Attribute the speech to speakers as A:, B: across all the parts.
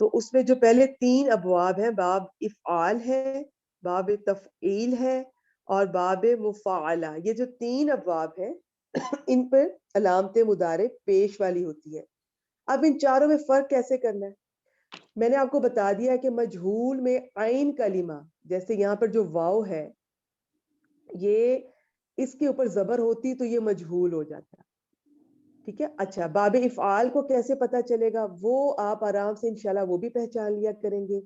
A: تو اس میں جو پہلے 3 ابواب ہیں، باب افعال ہے، باب تفعیل ہے اور باب مفاعلہ، یہ جو 3 ابواب ہیں ان پر علامت مضارع پیش والی ہوتی ہے۔ اب ان چاروں میں فرق کیسے کرنا ہے؟ میں نے آپ کو بتا دیا کہ مجہول میں عین کلمہ، جیسے یہاں پر جو واو ہے، یہ اس کے اوپر زبر ہوتی تو یہ مجہول ہو جاتا، ٹھیک ہے۔ اچھا، باب افعال کو کیسے پتا چلے گا؟ وہ آپ آرام سے انشاءاللہ وہ بھی پہچان لیا کریں گے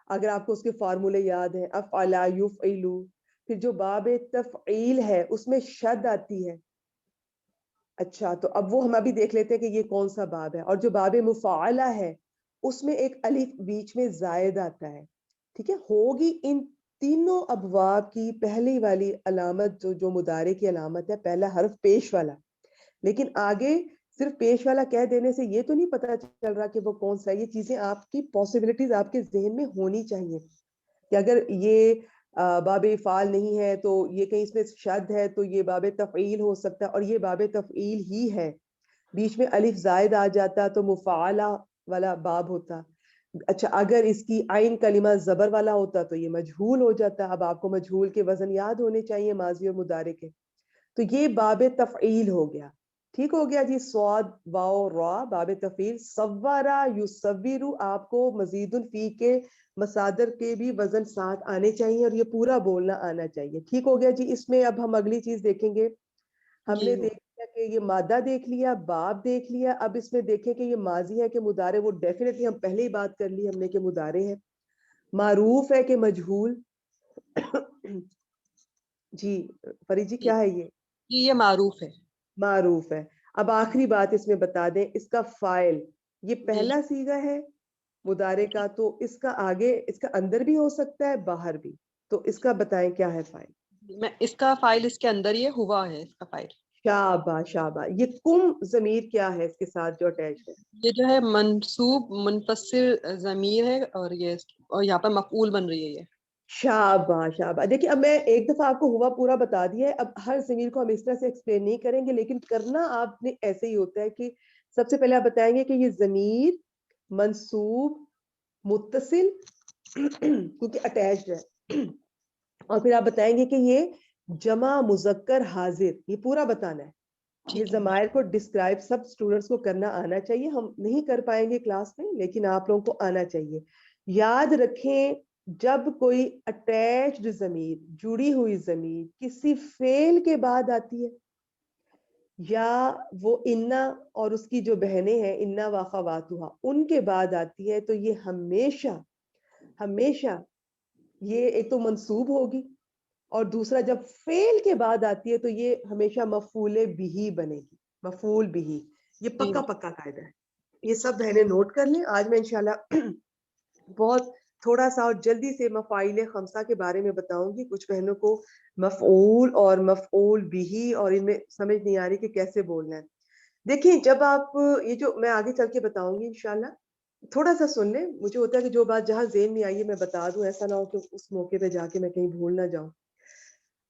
A: اگر آپ کو اس کے فارمولے یاد ہیں، افعلا یفعلو۔ پھر جو باب تفعیل ہے اس میں شد آتی ہے۔ اچھا، تو اب وہ ہم ابھی دیکھ لیتے ہیں کہ یہ کون سا باب ہے۔ اور جو باب مفاعلہ ہے اس میں ایک الف بیچ میں زائد آتا ہے، ٹھیک ہے۔ ہوگی ان تینوں ابواب کی پہلی والی علامت جو مضارع کی علامت ہے، پہلا حرف پیش والا، لیکن آگے صرف پیش والا کہہ دینے سے یہ تو نہیں پتا چل رہا کہ وہ کون سا ہے۔ یہ چیزیں آپ کی پاسبلٹیز آپ کے ذہن میں ہونی چاہیے کہ اگر یہ باب افعال نہیں ہے تو یہ کہیں اس میں شد ہے تو یہ باب تفعیل ہو سکتا ہے، اور یہ باب تفعیل ہی ہے، بیچ میں الف زائد آ جاتا تو مفاعلہ والا باب ہوتا۔ اچھا، اگر اس کی عین کلمہ زبر والا ہوتا تو یہ مجہول ہو جاتا۔ اب آپ کو مجہول کے وزن یاد ہونے چاہیے ماضی اور مضارع کے، تو یہ باب تفعیل ہو گیا، ٹھیک ہو گیا جی۔ صاد واو را باب تفعیل۔ صورا یصورو، آپ کو مزید الفی کے مصادر کے بھی وزن ساتھ آنے چاہیے اور یہ پورا بولنا آنا چاہیے، ٹھیک ہو گیا جی۔ اس میں اب ہم اگلی چیز دیکھیں گے، ہم
B: جی
A: نے دیکھ لیا کہ یہ مادہ دیکھ لیا، باب دیکھ لیا، اب اس میں دیکھیں کہ یہ ماضی ہے کہ مضارع، وہ ڈیفینیٹلی ہم پہلے ہی بات کر لی ہم نے کہ مضارع ہے، معروف ہے کہ مجہول۔ جی فرید جی، کیا ہے یہ؟
B: یہ معروف ہے۔
A: معروف ہے۔ اب آخری بات اس میں بتا دیں، اس کا فاعل یہ
B: جی
A: پہلا صیغہ ہے مضارع کا، تو اس کا آگے اس کا اندر بھی ہو سکتا ہے باہر بھی، تو اس کا بتائیں کیا ہے فاعل؟
B: میں اس کا فائل اس کے اندر یہ ہوا ہے، اس کا فائل
A: شابہ شابہ۔ یہ کم ضمیر کیا ہے اس کے ساتھ جو اٹیچ ہے؟
B: یہ جو ہے منصوب منفصل ضمیر ہے، اور یہاں پر مفعول بن رہی ہے یہ۔
A: شابہ شابہ۔ دیکھیں اب میں ایک دفعہ آپ کو ہوا پورا بتا دیا ہے، اب ہر ضمیر کو ہم اس طرح سے ایکسپلین نہیں کریں گے، لیکن کرنا آپ نے ایسے ہی ہوتا ہے کہ سب سے پہلے آپ بتائیں گے کہ یہ ضمیر منصوب متصل کیونکہ اٹیچڈ ہے، اور پھر آپ بتائیں گے کہ یہ جمع مذکر حاضر، یہ پورا بتانا ہے۔ یہ
B: ٹھیک ہے،
A: ضمائر کو ڈسکرائب سب سٹوڈنٹس کو کرنا آنا چاہیے، ہم نہیں کر پائیں گے کلاس میں لیکن آپ لوگوں کو آنا چاہیے۔ یاد رکھیں، جب کوئی اٹیچڈ ضمیر، جڑی ہوئی ضمیر کسی فعل کے بعد آتی ہے، یا وہ انا اور اس کی جو بہنیں ہیں انا واخواتھا ان کے بعد آتی ہے، تو یہ ہمیشہ ہمیشہ یہ ایک تو منصوب ہوگی، اور دوسرا جب فعل کے بعد آتی ہے تو یہ ہمیشہ مفعول بہ بنے گی، مفعول بہ۔ یہ
B: جی
A: پکا پکا قاعدہ ہے، یہ سب بہنیں نوٹ کر لیں۔ آج میں انشاءاللہ بہت تھوڑا سا اور جلدی سے مفاعیل خمسہ کے بارے میں بتاؤں گی، کچھ بہنوں کو مفعول اور مفعول بہ اور ان میں سمجھ نہیں آ رہی کہ کیسے بولنا ہے۔ دیکھیں، جب آپ یہ جو میں آگے چل کے بتاؤں گی انشاءاللہ، تھوڑا سا سن لیں، مجھے ہوتا ہے کہ جو بات جہاں ذہن میں آئیے میں بتا دوں، ایسا نہ ہو کہ اس موقع پہ جا کے میں کہیں بھول نہ جاؤں۔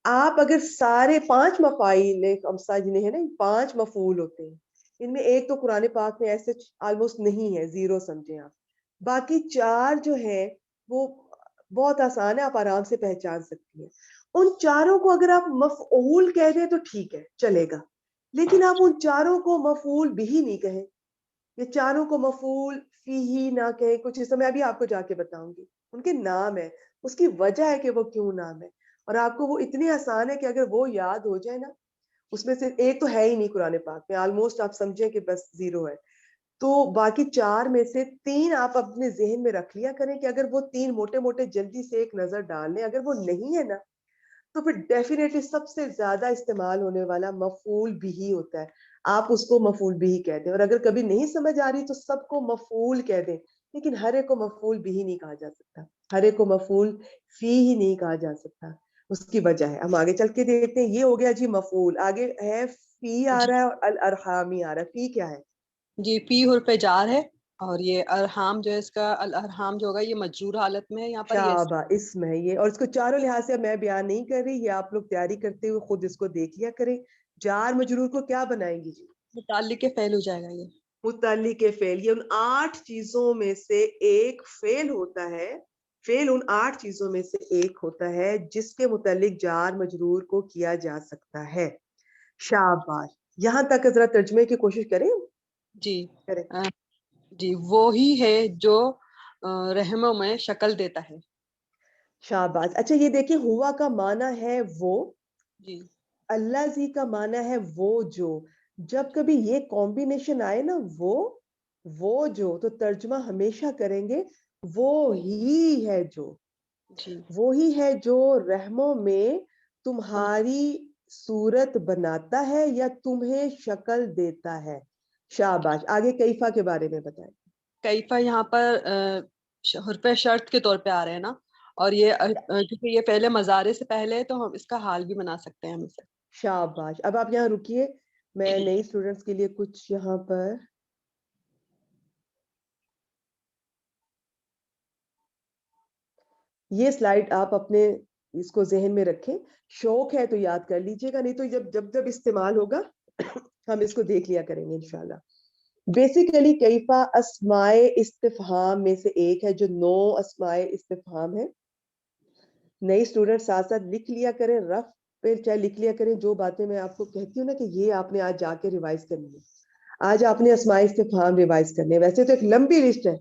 A: آپ اگر سارے 5 مفاعیل خمسہ جنہیں ہیں نا، 5 مفعول ہوتے ہیں، ان میں ایک تو قرآن پاک میں ایسے آلموسٹ نہیں ہے، زیرو سمجھیں آپ، باقی 4 جو ہیں وہ بہت آسان ہے، آپ آرام سے پہچان سکتی ہیں۔ ان چاروں کو اگر آپ مفعول کہہ دیں تو ٹھیک ہے، چلے گا، لیکن آپ ان چاروں کو مفعول بھی نہیں کہیں، یہ چاروں کو مفعول فیہ نہ کہیں، کچھ اس میں ابھی آپ کو جا کے بتاؤں گی، ان کے نام ہے، اس کی وجہ ہے کہ وہ کیوں نام ہے، اور آپ کو وہ اتنی آسان ہے کہ اگر وہ یاد ہو جائے نا، اس میں سے ایک تو ہے ہی نہیں قرآن پاک میں، آلموسٹ آپ سمجھیں کہ بس زیرو ہے، تو باقی 4 میں سے 3 آپ اپنے ذہن میں رکھ لیا کریں کہ اگر وہ 3 موٹے موٹے جلدی سے ایک نظر ڈال لیں، اگر وہ نہیں ہے نا تو پھر ڈیفینیٹلی سب سے زیادہ استعمال ہونے والا مفعول بھی ہوتا ہے، آپ اس کو مفعول بھی کہہ دیں، اور اگر کبھی نہیں سمجھ آ رہی تو سب کو مفعول کہہ دیں، لیکن ہر ایک کو مفعول بھی نہیں کہا جا سکتا، ہر ایک کو مفعول فی ہی نہیں کہا جا سکتا، اس کی وجہ ہے، ہم آگے چل کے دیکھتے ہیں۔ یہ ہو گیا جی مفعول، آگے ہے فی آ رہا ہے اور الارحامی آ رہا ہے۔ فی کیا ہے؟
B: جی فی حرف جار ہے، اور یہ ارحام جو ہے اس کا الارحام جو ہوگا یہ مجرور حالت میں ہے یہاں پر، یہ
A: شابہ، اسم ہے یہ، اور اس کو چاروں لحاظ سے میں بیان نہیں کر رہی، یہ آپ لوگ تیاری کرتے ہوئے خود اس کو دیکھ لیا کریں۔ جار مجرور کو کیا بنائیں گی جی؟
B: متعلق فعل ہو جائے گا یہ۔
A: متعلق فعل، یہ ان 8 چیزوں میں سے ایک فعل ہوتا ہے، فعل ان 8 چیزوں میں سے ایک ہوتا ہے جس کے متعلق جار مجرور کو کیا جا سکتا ہے. شاباش. یہاں تک ذرا ترجمے کی کوشش کریں.
B: جی
A: کریں.
B: جی وہی ہے جو رحموں میں شکل دیتا ہے.
A: شاباش. اچھا یہ دیکھیں، ہوا کا معنی ہے وہ،
B: جی
A: اللہ زی کا معنی ہے وہ جو. جب کبھی یہ کمبینیشن آئے نا، وہ جو، تو ترجمہ ہمیشہ کریں گے وہ ہی ہے جو.
B: جی
A: وہی ہے جو رحموں میں تمہاری صورت بناتا ہے یا تمہیں شکل دیتا ہے. شاباش. آگے کیفا کے بارے میں بتائیں.
B: کیفا یہاں پر حرف شرط کے طور پہ آ رہے ہیں نا، اور یہ کیونکہ یہ پہلے مضارع سے پہلے ہے تو ہم اس کا حال بھی بنا سکتے ہیں ہم اسے.
A: شاباش. اب آپ یہاں رکیے، میں نئی اسٹوڈنٹس کے لیے کچھ یہاں پر یہ سلائیڈ آپ اپنے اس کو ذہن میں رکھیں. شوق ہے تو یاد کر لیجئے گا، نہیں تو جب استعمال ہوگا ہم اس کو دیکھ لیا کریں گے انشاءاللہ. بیسیکلی کیفا اسماء استفہام میں سے ایک ہے جو 9 اسماء استفہام ہے. نئی اسٹوڈنٹ ساتھ ساتھ لکھ لیا کریں، رف پہ چاہے لکھ لیا کریں جو باتیں میں آپ کو کہتی ہوں نا کہ یہ آپ نے آج جا کے ریوائز کرنی ہے. آج آپ نے اسماء استفہام ریوائز کرنے. ویسے تو ایک لمبی لسٹ ہے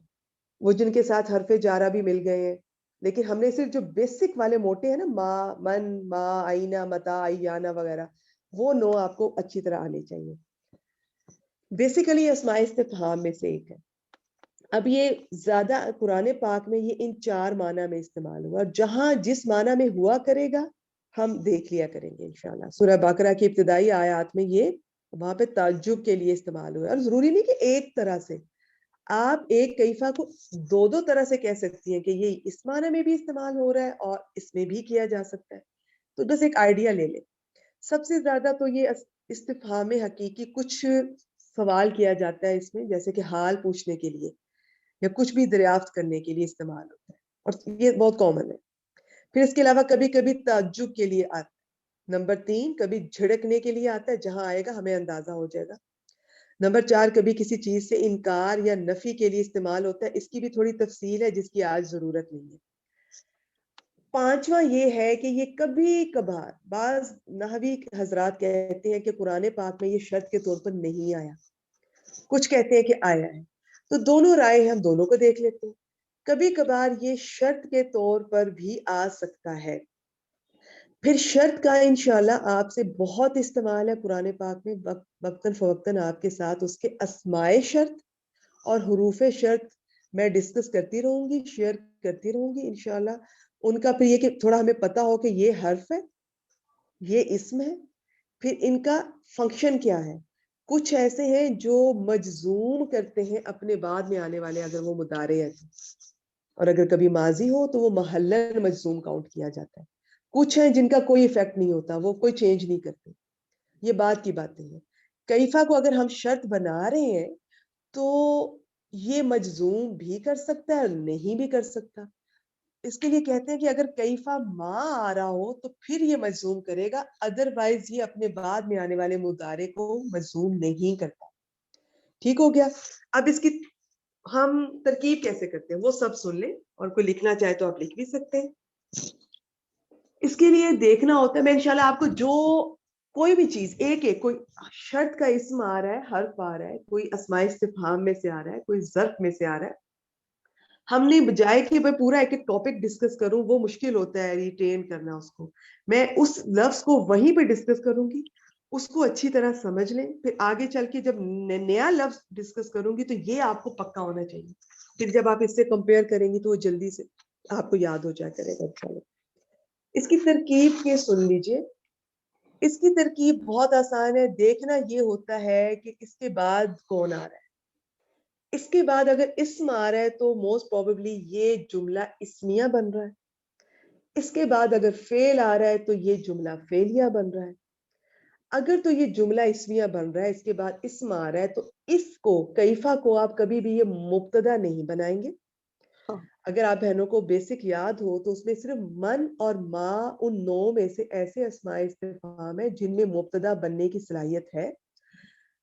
A: وہ جن کے ساتھ حرف جارہ بھی مل گئے ہیں، لیکن ہم نے صرف جو بیسک والے موٹے ہیں نا، ما، من، ما، آئینہ، متا، آئیانہ وغیرہ، وہ 9 آپ کو اچھی طرح آنے چاہیے. بیسیکلی اسماء استفہام میں سے ایک ہے. اب یہ زیادہ قرآن پاک میں یہ ان 4 معنی میں استعمال ہوا، اور جہاں جس معنی میں ہوا کرے گا ہم دیکھ لیا کریں گے انشاءاللہ. سورہ بقرہ کی ابتدائی آیات میں یہ وہاں پہ تعجب کے لیے استعمال ہوا، اور ضروری نہیں کہ ایک طرح سے. آپ ایک کیفا کو 2 طرح سے کہہ سکتی ہیں کہ یہ اس معنی میں بھی استعمال ہو رہا ہے اور اس میں بھی کیا جا سکتا ہے. تو بس ایک آئیڈیا لے لیں. سب سے زیادہ تو یہ استفہام حقیقی کچھ سوال کیا جاتا ہے اس میں، جیسے کہ حال پوچھنے کے لیے یا کچھ بھی دریافت کرنے کے لیے استعمال ہوتا ہے، اور یہ بہت کامن ہے. پھر اس کے علاوہ کبھی کبھی تعجب کے لیے آتا ہے. نمبر 3 کبھی جھڑکنے کے لیے آتا ہے، جہاں آئے گا ہمیں اندازہ ہو جائے گا. نمبر 4 کبھی کسی چیز سے انکار یا نفی کے لیے استعمال ہوتا ہے. اس کی بھی تھوڑی تفصیل ہے جس کی آج ضرورت نہیں ہے. 5واں یہ ہے کہ یہ کبھی کبھار بعض نحوی حضرات کہتے ہیں کہ قرآن پاک میں یہ شرط کے طور پر نہیں آیا، کچھ کہتے ہیں کہ آیا ہے. تو دونوں رائے ہم دونوں کو دیکھ لیتے ہیں. کبھی کبھار یہ شرط کے طور پر بھی آ سکتا ہے. پھر شرط کا انشاءاللہ آپ سے بہت استعمال ہے قرآن پاک میں، وقتاً فوقتاً آپ کے ساتھ اس کے اسماء شرط اور حروف شرط میں ڈسکس کرتی رہوں گی، شیئر کرتی رہوں گی انشاءاللہ. ان کا پھر یہ کہ تھوڑا ہمیں پتا ہو کہ یہ حرف ہے، یہ اسم ہے، پھر ان کا فنکشن کیا ہے. کچھ ایسے ہیں جو مجزوم کرتے ہیں اپنے بعد میں آنے والے، اگر وہ مضارع ہے تو، اور اگر کبھی ماضی ہو تو وہ محلن مجزوم کاؤنٹ کیا جاتا ہے. کچھ ہیں جن کا کوئی ایفیکٹ نہیں ہوتا، وہ کوئی چینج نہیں کرتے. یہ بات کی باتیں ہیں. کیفا کو اگر ہم شرط بنا رہے ہیں تو یہ مجزوم بھی کر سکتا ہے اور نہیں بھی کر سکتا. اس کے لیے کہتے ہیں کہ اگر کیفا ما آ رہا ہو تو پھر یہ مجزوم کرے گا، ادروائز یہ اپنے بعد میں آنے والے مضارع کو مجزوم نہیں کرتا. ٹھیک ہو گیا. اب اس کی ہم ترکیب کیسے کرتے ہیں وہ سب سن لیں، اور کوئی لکھنا چاہے تو آپ لکھ بھی سکتے ہیں. اس کے لیے دیکھنا ہوتا ہے، میں انشاءاللہ آپ کو جو کوئی بھی چیز ایک کوئی شرط کا اسم آ رہا ہے، حرف آ رہا ہے، کوئی اسماء استفہام میں سے آ رہا ہے، کوئی ظرف میں سے آ رہا ہے، ہم نے بجائے کہ میں پورا ایک ٹاپک ڈسکس کروں، وہ مشکل ہوتا ہے ریٹین کرنا اس کو. میں اس لفظ کو وہیں پہ ڈسکس کروں گی، اس کو اچھی طرح سمجھ لیں. پھر آگے چل کے جب نیا لفظ ڈسکس کروں گی تو یہ آپ کو پکا ہونا چاہیے. پھر جب آپ اس سے کمپیئر کریں گی تو وہ جلدی سے آپ کو یاد ہو جایا کرے گا انشاءاللہ. اس کی ترکیب کے سن لیجئے. اس کی ترکیب بہت آسان ہے. دیکھنا یہ ہوتا ہے کہ اس کے بعد کون آ رہا ہے. اس کے بعد اگر اسم آ رہا ہے تو موسٹ پروبیبلی یہ جملہ اسمیہ بن رہا ہے. اس کے بعد اگر فعل آ رہا ہے تو یہ جملہ فعلیہ بن رہا ہے. اگر تو یہ جملہ اسمیہ بن رہا ہے، اس کے بعد اسم آ رہا ہے، تو اس کو کیفا کو آپ کبھی بھی یہ مبتدا نہیں بنائیں گے. اگر آپ بہنوں کو بیسک یاد ہو تو اس میں صرف من اور ما ان 9 میں سے ایسے اسماء استفہام ہے جن میں مبتدا بننے کی صلاحیت ہے.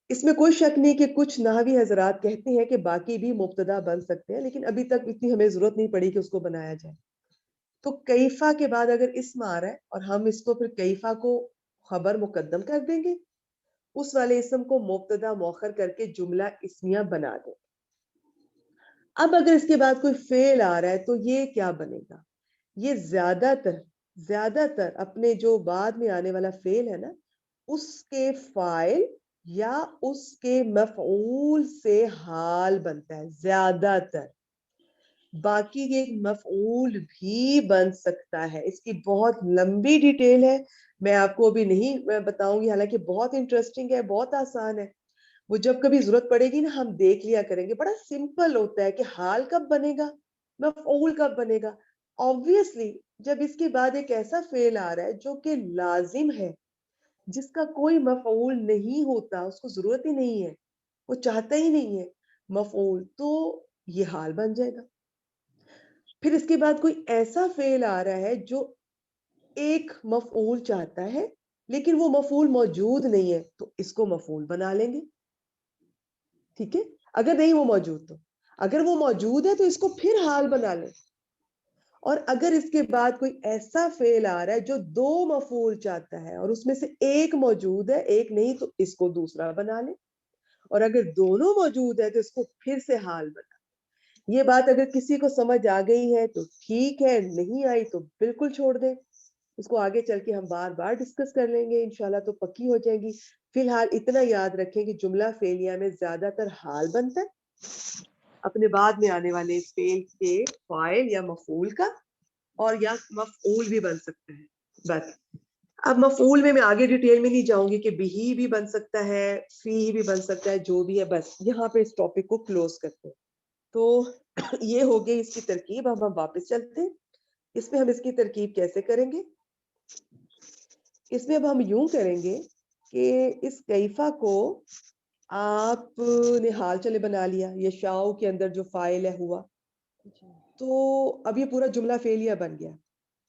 A: اس میں کوئی شک نہیں کہ کچھ نحوی حضرات کہتے ہیں کہ باقی بھی مبتدا بن سکتے ہیں، لیکن ابھی تک اتنی ہمیں ضرورت نہیں پڑی کہ اس کو بنایا جائے. تو کیفا کے بعد اگر اسم آ رہا ہے اور ہم اس کو پھر کیفا کو خبر مقدم کر دیں گے، اس والے اسم کو مبتدا مؤخر کر کے جملہ اسمیہ بنا دیں. اب اگر اس کے بعد کوئی فعل آ رہا ہے تو یہ کیا بنے گا؟ یہ زیادہ تر اپنے جو بعد میں آنے والا فعل ہے نا، اس کے فاعل یا اس کے مفعول سے حال بنتا ہے زیادہ تر. باقی یہ مفعول بھی بن سکتا ہے. اس کی بہت لمبی ڈیٹیل ہے، میں آپ کو ابھی نہیں بتاؤں گی، حالانکہ بہت انٹرسٹنگ ہے، بہت آسان ہے. وہ جب کبھی ضرورت پڑے گی نا ہم دیکھ لیا کریں گے. بڑا سمپل ہوتا ہے کہ حال کب بنے گا، مفعول کب بنے گا. obviously جب اس کے بعد ایک ایسا فعل آ رہا ہے جو کہ لازم ہے، جس کا کوئی مفعول نہیں ہوتا، اس کو ضرورت ہی نہیں ہے، وہ چاہتا ہی نہیں ہے مفعول، تو یہ حال بن جائے گا. پھر اس کے بعد کوئی ایسا فعل آ رہا ہے جو ایک مفعول چاہتا ہے لیکن وہ مفعول موجود نہیں ہے، تو اس کو مفعول بنا لیں گے. ٹھیک ہے، اگر نہیں وہ موجود تو، اگر وہ موجود ہے تو اس کو پھر حال بنا لیں. اور اگر اس کے بعد کوئی ایسا فعل آ رہا ہے جو دو مفعول چاہتا ہے اور اس میں سے ایک موجود ہے ایک نہیں، تو اس کو دوسرا بنا لیں. اور اگر دونوں موجود ہے تو اس کو پھر سے حال بنا. یہ بات اگر کسی کو سمجھ آ گئی ہے تو ٹھیک ہے، نہیں آئی تو بالکل چھوڑ دیں. اس کو آگے چل کے ہم بار بار ڈسکس کر لیں گے انشاءاللہ، تو پکی ہو جائے گی. فی الحال اتنا یاد رکھیں کہ جملہ فعلیہ میں زیادہ تر حال بنتا ہے اپنے بعد میں آنے والے فعل کے فاعل یا مفعول کا، اور یا مفعول بھی بن سکتا ہے. بس اب مفعول میں آگے ڈیٹیل میں نہیں جاؤں گی کہ بھی بن سکتا ہے، فی بھی بن سکتا ہے، جو بھی ہے. بس یہاں پہ اس ٹاپک کو کلوز کرتے ہیں. تو یہ ہو گئی اس کی ترکیب. اب ہم واپس چلتے ہیں. اس میں ہم اس کی ترکیب کیسے کریں گے؟ اس میں اب ہم یوں کریں گے کہ اس کیفا کو آپ نے حال چلے بنا لیا، یشاؤ کے اندر جو فاعل ہے ہوا، تو اب یہ پورا جملہ فعلیہ بن گیا.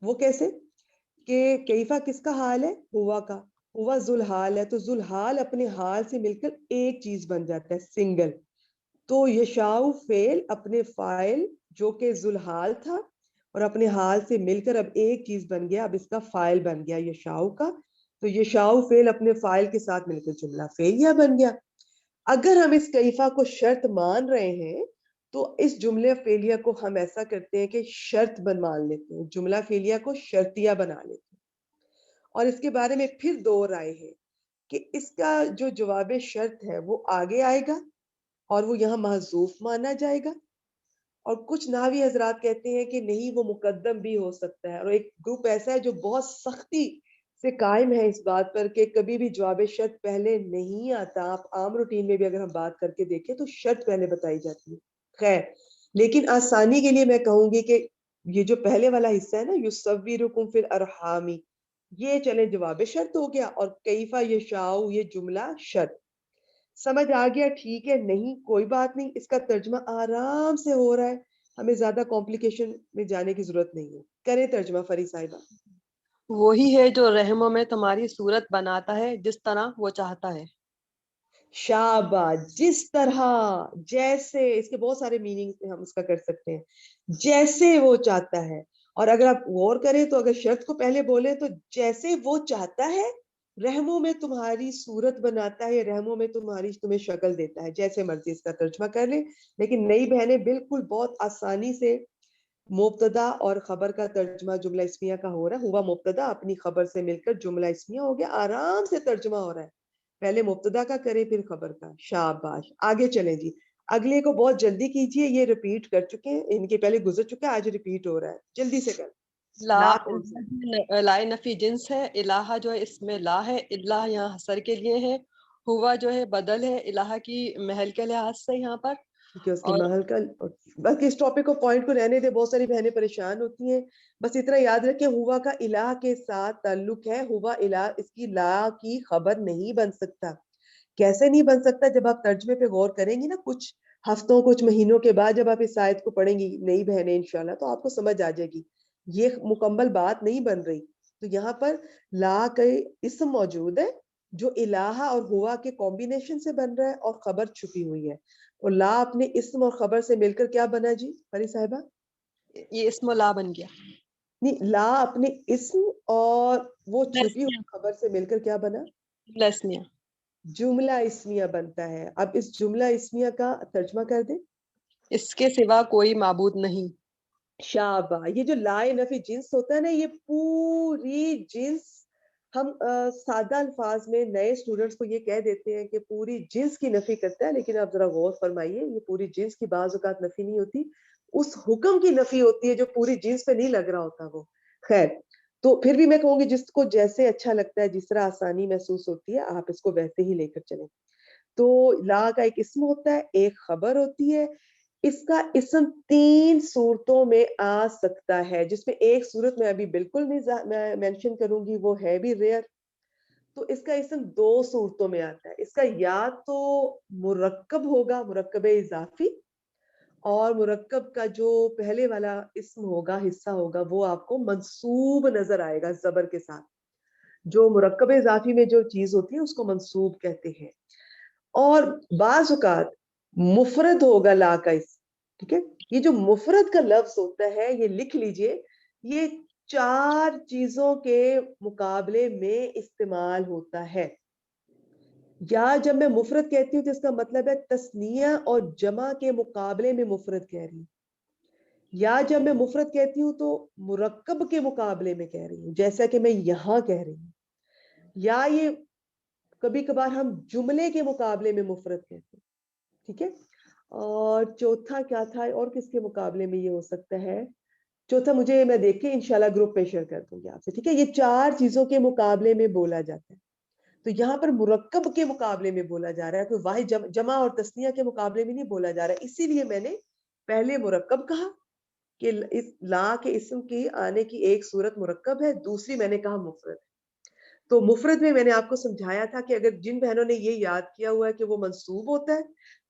A: وہ کیسے کہ کیفا کس کا حال ہے؟ ہوا کا. ہوا ذوالحال ہے، تو ذوالحال اپنے حال سے مل کر ایک چیز بن جاتا ہے، سنگل. تو یشاؤ فعل اپنے فاعل جو کہ ذوالحال تھا اور اپنے حال سے مل کر اب ایک چیز بن گیا، اب اس کا فاعل بن گیا یشاؤ کا. تو یشاؤ فعل اپنے فاعل کے ساتھ مل کر جملہ فعلیہ بن گیا. اگر ہم اس کیفا کو شرط مان رہے ہیں تو اس جملہ فعلیہ کو ہم ایسا کرتے ہیں کہ شرط مان لیتے ہیں، جملہ فعلیہ کو شرطیہ بنا لیتے ہیں. اور اس کے بارے میں پھر دو رائے ہیں کہ اس کا جو جواب شرط ہے وہ آگے آئے گا اور وہ یہاں محذوف مانا جائے گا، اور کچھ نحوی حضرات کہتے ہیں کہ نہیں، وہ مقدم بھی ہو سکتا ہے. اور ایک گروپ ایسا ہے جو بہت سختی سے قائم ہے اس بات پر کہ کبھی بھی جواب شرط پہلے نہیں آتا. آپ عام روٹین میں بھی اگر ہم بات کر کے دیکھیں تو شرط پہلے بتائی جاتی ہے. خیر، لیکن آسانی کے لیے میں کہوں گی کہ یہ جو پہلے والا حصہ ہے نا، یصورکم فی الارحام، یہ چلے جواب شرط ہو گیا، اور کیفا یشاؤ یہ جملہ شرط. سمجھ آ گیا؟ ٹھیک ہے، نہیں کوئی بات نہیں، اس کا ترجمہ آرام سے ہو رہا ہے، ہمیں زیادہ کمپلیکیشن میں جانے کی ضرورت نہیں ہے. کریں ترجمہ فری صاحبہ.
B: وہی ہے جو رحموں میں تمہاری صورت بناتا ہے جس طرح وہ چاہتا ہے.
A: شاباش. جس طرح، جیسے، اس کے بہت سارے میننگ ہم اس کا کر سکتے ہیں. جیسے وہ چاہتا ہے. اور اگر آپ غور کریں تو اگر شرط کو پہلے بولے تو جیسے وہ چاہتا ہے رحموں میں تمہاری صورت بناتا ہے، رحموں میں تمہیں شکل دیتا ہے. جیسے مرضی اس کا ترجمہ کر لیں، لیکن نئی بہنیں بالکل بہت آسانی سے مبتدا اور خبر کا ترجمہ جملہ اسمیہ کا ہو رہا ہے. ہوا مبتدا اپنی خبر سے مل کر جملہ اسمیہ ہو گیا، آرام سے ترجمہ ہو رہا ہے. پہلے مبتدا کا کریں پھر خبر کا. شاباش. آگے چلیں جی. اگلے کو بہت جلدی کیجئے، یہ ریپیٹ کر چکے ہیں، ان کے پہلے گزر چکے ہیں، آج ریپیٹ ہو رہا ہے. جلدی سے کر. لا کون سا؟
B: لا نفی جنس ہے. الہ جو ہے اس میں لا ہے، اللہ یہاں حسر کے لیے ہے. ہوا جو ہے بدل ہے الہ کی محل کے لحاظ سے یہاں پر.
A: کہ اس کے
B: اور
A: محل کا. بس اس ٹاپک کو پوائنٹ کو رہنے دے، بہت ساری بہنیں پریشان ہوتی ہیں. بس اتنا یاد رکھیں ہوا کا الہ کے ساتھ تعلق ہے. ہوا الہ اس کی لا کی خبر نہیں بن سکتا. کیسے نہیں بن سکتا؟ جب آپ ترجمے پہ غور کریں گی نا کچھ ہفتوں کچھ مہینوں کے بعد، جب آپ اس آیت کو پڑھیں گی نئی بہنیں انشاءاللہ، تو آپ کو سمجھ آ جائے گی یہ مکمل بات نہیں بن رہی. تو یہاں پر لا کا اسم موجود ہے جو الہ اور ہوا کے کمبینیشن سے بن رہا ہے اور خبر چھپی ہوئی ہے. اور لا اپنے اسم اور خبر سے مل کر کیا بنا جی پری صاحبہ؟
B: یہ اسم لا بن گیا.
A: نہیں، لا اپنے اسم اور وہ چھپی ہوئی خبر سے مل کر کیا بنا؟
B: لسنیا.
A: جملہ اسمیہ بنتا ہے. اب اس جملہ اسمیہ کا ترجمہ کر دیں.
B: اس کے سوا کوئی معبود نہیں.
A: شابہ. یہ جو لائے نفی جنس ہوتا ہے نا، یہ پوری جنس ہم سادہ الفاظ میں نئے اسٹوڈنٹس کو یہ کہہ دیتے ہیں کہ پوری جنس کی نفی کرتا ہے، لیکن آپ ذرا غور فرمائیے، یہ پوری جنس کی بعض اوقات نفی نہیں ہوتی، اس حکم کی نفی ہوتی ہے جو پوری جنس پہ نہیں لگ رہا ہوتا وہ. خیر، تو پھر بھی میں کہوں گی جس کو جیسے اچھا لگتا ہے، جس طرح آسانی محسوس ہوتی ہے، آپ اس کو ویسے ہی لے کر چلیں. تو لا کا ایک اسم ہوتا ہے، ایک خبر ہوتی ہے. اس کا اسم 3 صورتوں میں آ سکتا ہے، جس میں ایک صورت میں ابھی بالکل نہیں مینشن کروں گی، وہ ہے بھی ریئر. تو اس کا اسم 2 صورتوں میں آتا ہے. اس کا یا تو مرکب ہوگا، مرکب اضافی، اور مرکب کا جو پہلے والا اسم ہوگا، حصہ ہوگا، وہ آپ کو منصوب نظر آئے گا زبر کے ساتھ. جو مرکب اضافی میں جو چیز ہوتی ہے اس کو منصوب کہتے ہیں. اور بعض اوقات مفرد ہوگا لا کا اسم. ٹھیک ہے، یہ جو مفرد کا لفظ ہوتا ہے، یہ لکھ لیجئے، یہ 4 چیزوں کے مقابلے میں استعمال ہوتا ہے. یا جب میں مفرد کہتی ہوں تو اس کا مطلب ہے تثنیہ اور جمع کے مقابلے میں مفرد کہہ رہی ہوں. یا جب میں مفرد کہتی ہوں تو مرکب کے مقابلے میں کہہ رہی ہوں، جیسا کہ میں یہاں کہہ رہی ہوں. یا یہ کبھی کبھار ہم جملے کے مقابلے میں مفرد کہتے ہیں. ٹھیک ہے. اور چوتھا کیا تھا، اور کس کے مقابلے میں یہ ہو سکتا ہے؟ چوتھا مجھے میں دیکھ کے انشاءاللہ گروپ پہ شیئر کر دوں گی آپ سے. ٹھیک ہے، یہ 4 چیزوں کے مقابلے میں بولا جاتا ہے. تو یہاں پر مرکب کے مقابلے میں بولا جا رہا ہے، کوئی واحد جمع اور تثنیہ کے مقابلے میں نہیں بولا جا رہا ہے. اسی لیے میں نے پہلے مرکب کہا کہ اس لا کے اسم کی آنے کی ایک صورت مرکب ہے، دوسری میں نے کہا مفرد. تو مفرد میں نے آپ کو سمجھایا تھا کہ اگر جن بہنوں نے یہ یاد کیا ہوا ہے کہ وہ منصوب ہوتا ہے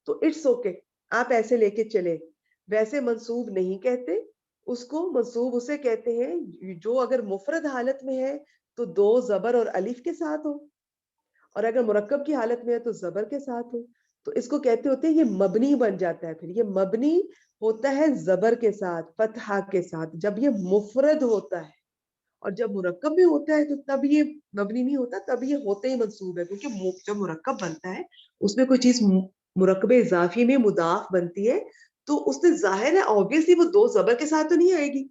A: تو اٹس اوکے، آپ ایسے لے کے چلے. ویسے منصوب نہیں کہتے اس کو. منصوب اسے کہتے ہیں جو اگر مفرد حالت میں ہے تو 2 زبر اور الف کے ساتھ ہو، اور اگر مرکب کی حالت میں ہے تو زبر کے ساتھ ہو. تو اس کو کہتے ہوتے ہیں یہ مبنی بن جاتا ہے. پھر یہ مبنی ہوتا ہے زبر کے ساتھ، فتحہ کے ساتھ، جب یہ مفرد ہوتا ہے. اور جب مرکب بھی ہوتا ہے تو تب یہ مبنی نہیں ہوتا، تب یہ ہوتے ہی منصوب ہے. کیونکہ جب مرکب بنتا ہے اس میں کوئی چیز مرکب اضافی میں مضاف بنتی ہے تو اس سے ظاہر ہے obviously وہ 2 زبر کے ساتھ تو نہیں آئے گی،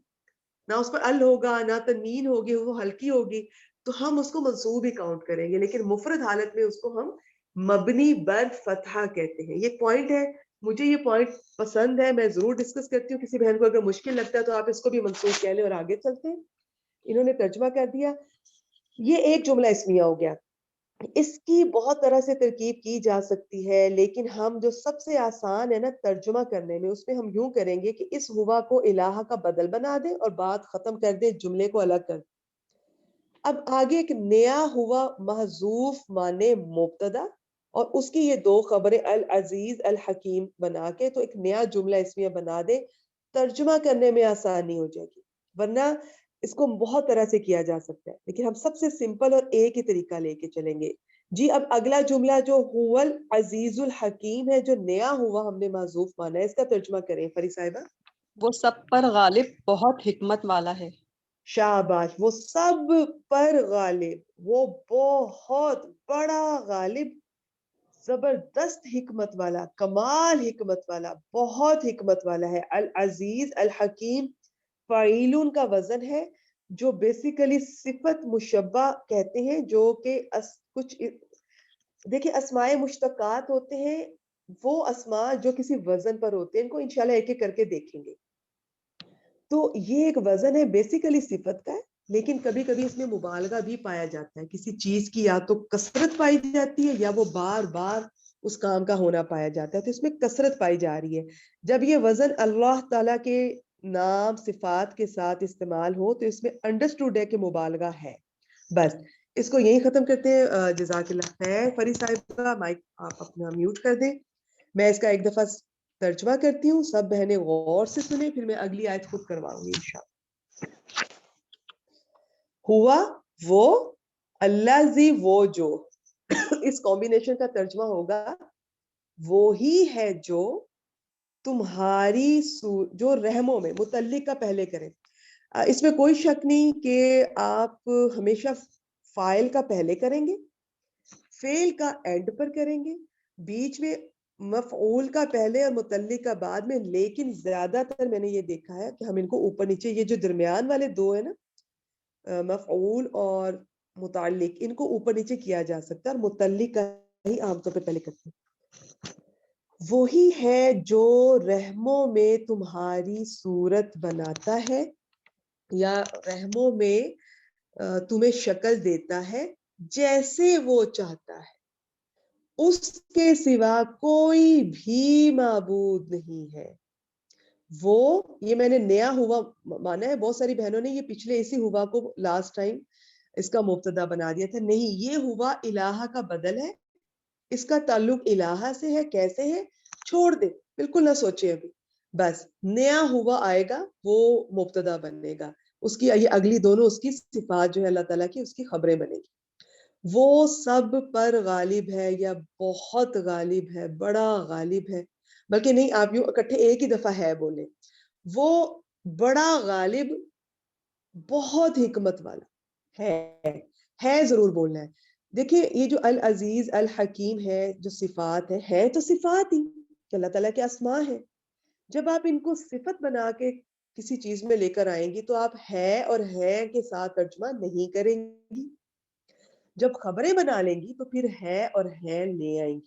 A: نہ اس پر ال ہوگا، نہ تنوین ہوگی، وہ ہلکی ہوگی، تو ہم اس کو منصوب ہی کاؤنٹ کریں گے. لیکن مفرد حالت میں اس کو ہم مبنی بر فتحہ کہتے ہیں. یہ پوائنٹ ہے، مجھے یہ پوائنٹ پسند ہے، میں ضرور ڈسکس کرتی ہوں. کسی بہن کو اگر مشکل لگتا ہے تو آپ اس کو بھی منصوب کہہ لیں اور آگے چلتے ہیں. انہوں نے ترجمہ کر دیا. یہ ایک جملہ اسمیہ ہو گیا. اس کی بہت طرح سے ترکیب کی جا سکتی ہے، لیکن ہم جو سب سے آسان ہے نا ترجمہ کرنے میں، اس میں ہم یوں کریں گے کہ اس ہوا کو الہ کا بدل بنا دیں اور بات ختم کر دیں، جملے کو الگ کر دیں. اب آگے ایک نیا ہوا محذوف مانے مبتدا اور اس کی یہ 2 خبریں العزیز الحکیم بنا کے تو ایک نیا جملہ اسمیہ بنا دیں. ترجمہ کرنے میں آسانی ہو جائے گی. ورنہ اس کو بہت طرح سے کیا جا سکتا ہے، لیکن ہم سب سے سمپل اور ایک ہی طریقہ لے کے چلیں گے. جی اب اگلا جملہ جو هو العزیز الحکیم ہے، جو نیا ہوا ہم نے محذوف مانا ہے، اس کا ترجمہ کریں فری صاحبہ.
B: وہ سب پر غالب بہت حکمت والا ہے.
A: شاباش. وہ سب پر غالب، وہ بہت بڑا غالب، زبردست حکمت والا، کمال حکمت والا، بہت حکمت والا ہے. العزیز الحکیم فعیلون کا وزن ہے، جو بیسیکلی صفت مشبہ کہتے ہیں، جو کہ کچھ دیکھیں اسماء مشتقات ہوتے ہیں، وہ اسماء جو کسی وزن پر ہوتے ہیں، ان کو انشاءاللہ ایک ایک کر کے دیکھیں گے. تو یہ ایک وزن ہے بیسیکلی صفت کا ہے، لیکن کبھی کبھی اس میں مبالغہ بھی پایا جاتا ہے. کسی چیز کی یا تو کثرت پائی جاتی ہے یا وہ بار بار اس کام کا ہونا پایا جاتا ہے، تو اس میں کثرت پائی جا رہی ہے. جب یہ وزن اللہ تعالیٰ کے نام صفات کے ساتھ استعمال ہو تو اس میں انڈرسٹوڈ ہے کہ مبالغہ ہے. بس اس کو یہی ختم کرتے ہیں. جزاک اللہ خیر. فری صاحبہ مائک آپ اپنا میوٹ کر دیں. میں اس کا ایک دفعہ ترجمہ کرتی ہوں، سب بہنیں غور سے سنیں، پھر میں اگلی آیت خود کرواؤں گی انشاءاللہ. ہوا وہ، اللہ زی وہ جو، اس کمبینیشن کا ترجمہ ہوگا وہی ہے جو تمہاری جو رحموں میں، متعلق کا پہلے کریں. اس میں کوئی شک نہیں کہ آپ ہمیشہ فاعل کا پہلے کریں گے، فعل کا اینڈ پر کریں گے، بیچ میں مفعول کا پہلے اور متعلق کا بعد میں. لیکن زیادہ تر میں نے یہ دیکھا ہے کہ ہم ان کو اوپر نیچے، یہ جو درمیان والے دو ہیں نا، مفعول اور متعلق، ان کو اوپر نیچے کیا جا سکتا ہے، اور متعلق کا ہی عام طور پہ پہلے کرتے ہیں. وہی ہے جو رحموں میں تمہاری صورت بناتا ہے یا رحموں میں تمہیں شکل دیتا ہے جیسے وہ چاہتا ہے. اس کے سوا کوئی بھی معبود نہیں ہے. وہ، یہ میں نے نیا ہوا مانا ہے، بہت ساری بہنوں نے یہ پچھلے اسی ہوا کو لاسٹ ٹائم اس کا مبتدا بنا دیا تھا. نہیں، یہ ہوا الہ کا بدل ہے، اس کا تعلق الہ سے ہے. کیسے ہے؟ چھوڑ دے، بالکل نہ سوچے ابھی، بس نیا ہوا آئے گا وہ مبتدا بنے گا. اس کی یہ اگلی دونوں اس کی صفات جو ہے اللہ تعالیٰ کی، اس کی خبریں بنے گی. وہ سب پر غالب ہے یا بہت غالب ہے، بڑا غالب ہے. بلکہ نہیں، آپ یوں اکٹھے ایک ہی دفعہ ہے بولے. وہ بڑا غالب، بہت حکمت والا ہے ضرور بولنا ہے. دیکھیں یہ جو العزیز الحکیم ہے، جو صفات ہے تو صفات ہی کہ اللہ تعالیٰ کے اسماء ہیں. جب آپ ان کو صفت بنا کے کسی چیز میں لے کر آئیں گی تو آپ ہے اور ہے کے ساتھ ترجمہ نہیں کریں گی. جب خبریں بنا لیں گی تو پھر ہے اور ہے لے آئیں گی،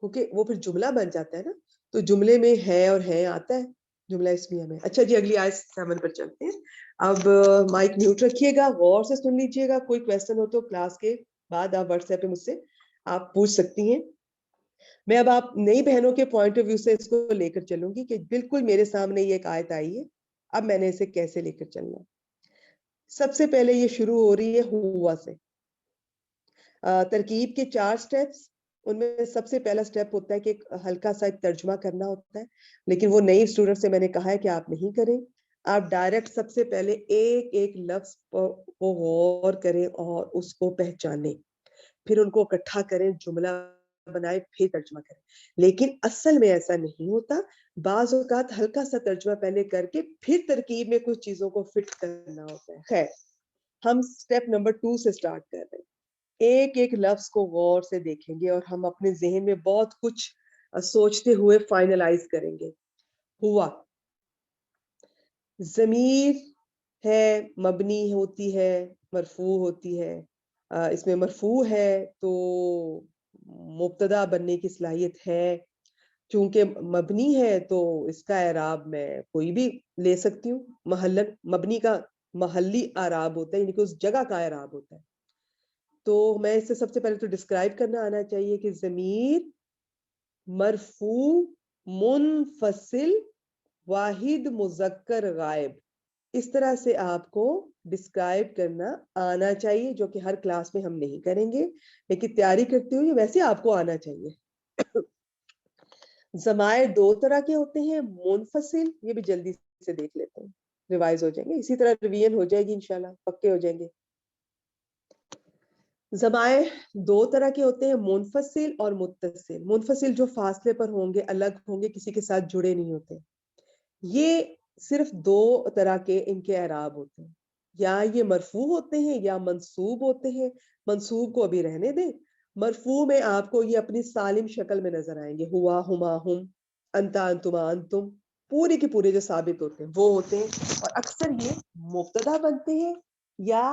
A: کیونکہ وہ پھر جملہ بن جاتا ہے نا. تو جملے میں ہے اور ہے آتا ہے، جملہ اسمیہ میں. اچھا جی، اگلی آیت 7 پر چلتے ہیں. اب مائک میوٹ رکھیے گا، غور سے سن لیجیے گا. کوئی کویسچن ہو تو کلاس کے بعد آپ واٹس ایپ پہ مجھ سے آپ پوچھ سکتی ہیں. میں اب آپ نئی بہنوں کے پوائنٹ آف ویو سے اس کو لے کر چلوں گی کہ بالکل میرے سامنے یہ ایک آیت آئی ہے، اب میں نے اسے کیسے لے کر چلنا. سب سے پہلے یہ شروع ہو رہی ہے ہوا سے. ترکیب کے 4 سٹیپس، ان میں سب سے پہلا سٹیپ ہوتا ہے کہ ایک ہلکا سا ایک ترجمہ کرنا ہوتا ہے. لیکن وہ نئی اسٹوڈنٹ سے میں نے کہا ہے کہ آپ نہیں کریں. آپ ڈائریکٹ سب سے پہلے ایک ایک لفظ کو غور کریں اور اس کو پہچانیں، پھر ان کو اکٹھا کریں، جملہ بنائے، پھر ترجمہ کریں. لیکن اصل میں ایسا نہیں ہوتا. بعض اوقات ہلکا سا ترجمہ پہلے کر کے پھر ترکیب میں کچھ چیزوں کو فٹ کرنا ہوتا ہے. خیر، ہم سٹیپ نمبر 2 سے سٹارٹ کر رہے ہیں. ایک ایک لفظ کو غور سے دیکھیں گے اور ہم اپنے ذہن میں بہت کچھ سوچتے ہوئے فائنلائز کریں گے. ہوا، ضمیر ہے، مبنی ہوتی ہے، مرفوع ہوتی ہے. اس میں مرفوع ہے تو مبتدا بننے کی صلاحیت ہے. چونکہ مبنی ہے تو اس کا اعراب میں کوئی بھی لے سکتی ہوں. محلن، مبنی کا محلی اعراب ہوتا ہے، یعنی کہ اس جگہ کا اعراب ہوتا ہے. تو میں اس سے سب سے پہلے تو ڈسکرائب کرنا آنا چاہیے کہ ضمیر مرفوع منفصل واحد مذکر غائب، اس طرح سے آپ کو ڈسکرائب کرنا آنا چاہیے، جو کہ ہر کلاس میں ہم نہیں کریں گے، لیکن تیاری کرتے ہوئے ویسے آپ کو آنا چاہیے. ضمائر 2 طرح کے ہوتے ہیں، منفصل، یہ بھی جلدی سے دیکھ لیتے ہیں، ریوائز ہو جائیں گے، اسی طرح ریویژن ہو جائے گی انشاءاللہ، پکے ہو جائیں گے. ضمائر 2 طرح کے ہوتے ہیں، منفصل اور متصل. منفصل جو فاصلے پر ہوں گے، الگ ہوں گے، کسی کے ساتھ جڑے نہیں ہوتے. یہ صرف 2 طرح کے ان کے اعراب ہوتے ہیں، یا یہ مرفوع ہوتے ہیں یا منصوب ہوتے ہیں. منصوب کو ابھی رہنے دیں. مرفوع میں آپ کو یہ اپنی سالم شکل میں نظر آئیں گے، ہوا، ہما، ہم، انتا، انتما، انتم، پورے کے پورے جو ثابت ہوتے ہیں وہ ہوتے ہیں. اور اکثر یہ مبتدا بنتے ہیں یا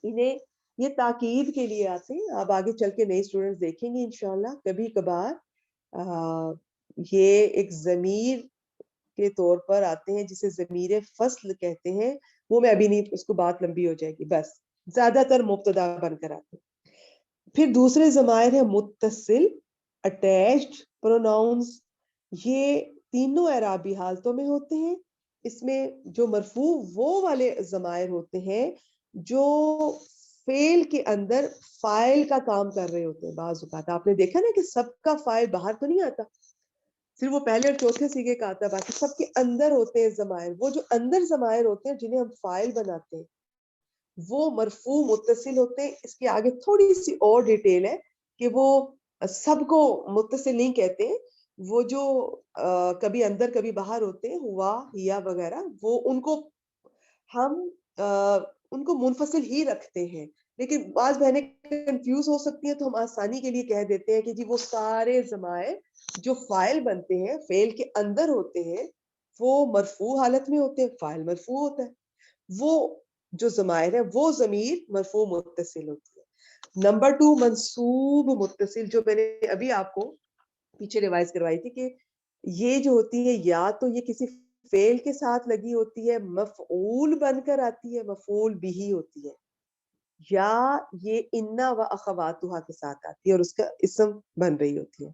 A: انہیں یہ تاکید کے لیے آتے ہیں. آپ آگے چل کے نئے اسٹوڈنٹس دیکھیں گے انشاءاللہ. کبھی کبھار یہ ایک ضمیر کے طور پر آتے ہیں جسے ضمیر فصل کہتے ہیں. وہ میں ابھی نہیں، اس کو بات لمبی ہو جائے گی. بس زیادہ تر مبتدا بن کر آتے ہیں. پھر دوسرے ضمائر ہیں متصل، اٹیچڈ پروناؤنس. یہ تینوں اعرابی حالتوں میں ہوتے ہیں. اس میں جو مرفوع وہ والے ضمائر ہوتے ہیں جو فعل کے اندر فاعل کا کام کر رہے ہوتے ہیں. بعض اوقات آپ نے دیکھا نا کہ سب کا فاعل باہر تو نہیں آتا، صرف وہ پہلے اور چوتھے سیغے کا آتا ہے، باقی سب کے اندر ہوتے ہیں ضمائر. وہ جو اندر ضمائر ہوتے ہیں جنہیں ہم فاعل بناتے ہیں وہ مرفوع متصل ہوتے ہیں. اس کے آگے تھوڑی سی اور ڈیٹیل ہے کہ وہ سب کو متصل نہیں کہتے ہیں. وہ جو کبھی اندر کبھی باہر ہوتے ہیں ہوا یا وغیرہ, وہ ہم ان کو منفصل ہی رکھتے ہیں. لیکن بعض بہنیں کنفیوز ہو سکتی ہیں تو ہم آسانی کے لیے کہہ دیتے ہیں کہ جی وہ سارے ضمائر جو فاعل بنتے ہیں, فعل کے اندر ہوتے ہیں, وہ مرفوع حالت میں ہوتے ہیں, فاعل مرفوع ہوتا ہے. وہ جو ضمائر ہے وہ ضمیر مرفوع متصل ہوتی ہے. نمبر 2 منصوب متصل, جو میں نے ابھی آپ کو پیچھے ریوائز کروائی تھی کہ یہ جو ہوتی ہے یا تو یہ کسی فعل کے ساتھ لگی ہوتی ہے, مفعول بن کر آتی ہے, مفعول بھی ہوتی ہے, یا یہ انا و اخواتها کے ساتھ آتی ہے اور اس کا اسم بن رہی ہوتی ہے.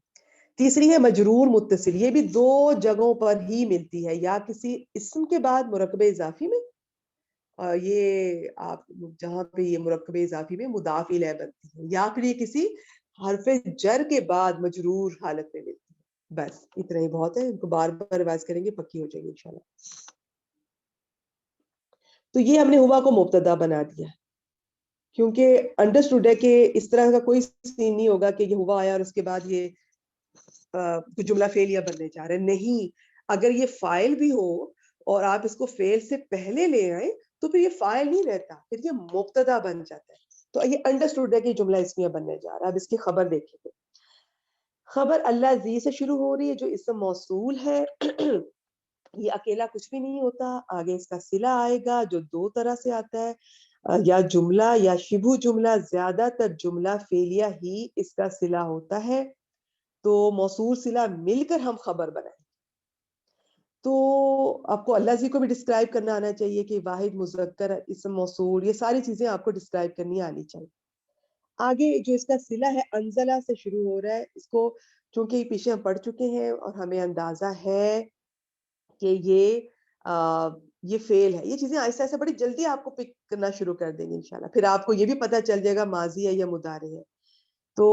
A: تیسری ہے مجرور متصل, یہ بھی 2 جگہوں پر ہی ملتی ہے, یا کسی اسم کے بعد مرکب اضافی میں, یہ آپ جہاں پہ یہ مرکب اضافی میں مضاف الیہ بنتی ہے, یا پھر یہ کسی حرف جر کے بعد مجرور حالت میں ملتی ہے. بس اتنا ہی بہت ہے, ان کو بار بار ریوائز کریں گے پکی ہو جائے گی انشاءاللہ. تو یہ ہم نے ہوا کو مبتدا بنا دیا, کیونکہ انڈرسٹوڈ ہے کہ اس طرح کا کوئی سین نہیں ہوگا کہ یہ ہوا آیا اور اس کے بعد یہ جملہ فعلیہ بننے جا رہا ہے. نہیں, اگر یہ فاعل بھی ہو اور آپ اس کو فعل سے پہلے لے آئیں تو پھر یہ فاعل نہیں رہتا, پھر یہ مبتدا بن جاتا ہے. تو یہ انڈرسٹوڈ ہے کہ جملہ اسمیہ بننے جا رہا ہے. اب اس کی خبر دیکھیں گے. خبر اللہ ذی سے شروع ہو رہی ہے جو اسم موصول ہے. یہ اکیلا کچھ بھی نہیں ہوتا, آگے اس کا صلہ آئے گا جو 2 طرح سے آتا ہے, یا جملہ یا شبہ جملہ. زیادہ تر جملہ فعلیہ ہی اس کا صلہ ہوتا ہے, تو موصول صلہ مل کر ہم خبر بنائیں. تو آپ کو اللہ کو بھی ڈسکرائب کرنا آنا چاہیے کہ واحد, مذکر, اسم موصول, یہ ساری چیزیں آپ کو ڈسکرائب کرنی آنی چاہیے. آگے جو اس کا صلہ ہے انزلہ سے شروع ہو رہا ہے. اس کو چونکہ پیچھے ہم پڑھ چکے ہیں اور ہمیں اندازہ ہے کہ یہ فعل ہے. یہ چیزیں ایسا ایسا بڑی جلدی آپ کو پک کرنا شروع کر دیں گے انشاءاللہ. پھر آپ کو یہ بھی پتہ چل جائے گا ماضی ہے یا مضارع ہے. تو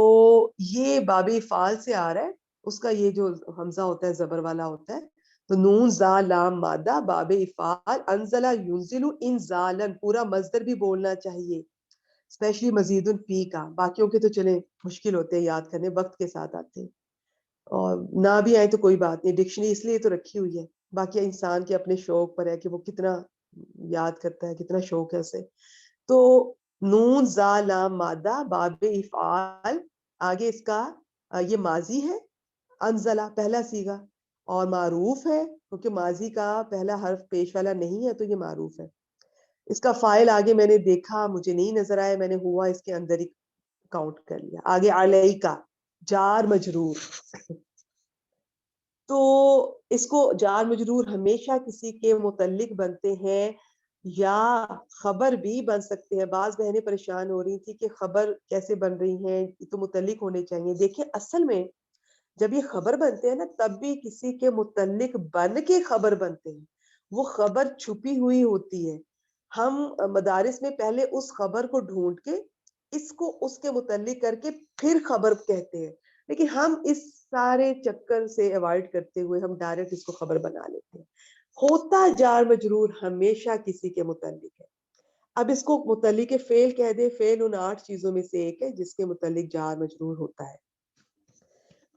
A: یہ باب افعال سے آ رہا ہے, اس کا یہ جو حمزہ ہوتا ہے زبر والا ہوتا ہے. تو نون زا لام مادہ باب افعال انزلہ ینزل انزالا, پورا مصدر بھی بولنا چاہیے, اسپیشلی مزید فی کا. باقیوں کے تو چلیں مشکل ہوتے ہیں یاد کرنے, وقت کے ساتھ آتے ہیں, اور نہ بھی آئے تو کوئی بات نہیں, ڈکشنری اس لیے تو رکھی ہوئی ہے. باقی انسان کے اپنے شوق پر ہے کہ وہ کتنا یاد کرتا ہے, کتنا شوق ہے اسے. تو نون زا لام مادہ باب افعال, آگے اس کا یہ ماضی ہے, انزلہ پہلا صیغہ, اور معروف ہے کیونکہ ماضی کا پہلا حرف پیش والا نہیں ہے تو یہ معروف ہے. اس کا فاعل آگے میں نے دیکھا, مجھے نہیں نظر آیا, میں نے ہوا اس کے اندر ہی کاؤنٹ کر لیا. آگے علیکا جار مجرور, تو اس کو جار مجرور ہمیشہ کسی کے متعلق بنتے ہیں یا خبر بھی بن سکتے ہیں. بعض بہنیں پریشان ہو رہی تھی کہ خبر کیسے بن رہی ہیں, یہ تو متعلق ہونے چاہیے. دیکھیں اصل میں جب یہ خبر بنتے ہیں نا تب بھی کسی کے متعلق بن کے خبر بنتے ہیں, وہ خبر چھپی ہوئی ہوتی ہے. ہم مدارس میں پہلے اس خبر کو ڈھونڈ کے اس کو اس کے متعلق کر کے پھر خبر کہتے ہیں, لیکن ہم اس سارے چکر سے ایوائڈ کرتے ہوئے ہم ڈائریکٹ اس کو خبر بنا لیتے ہیں. ہوتا جار مجرور ہمیشہ کسی کے متعلق ہے. اب اس کو متعلق فعل کہہ دے, فعل ان 8 چیزوں میں سے ایک ہے جس کے متعلق جار مجرور ہوتا ہے.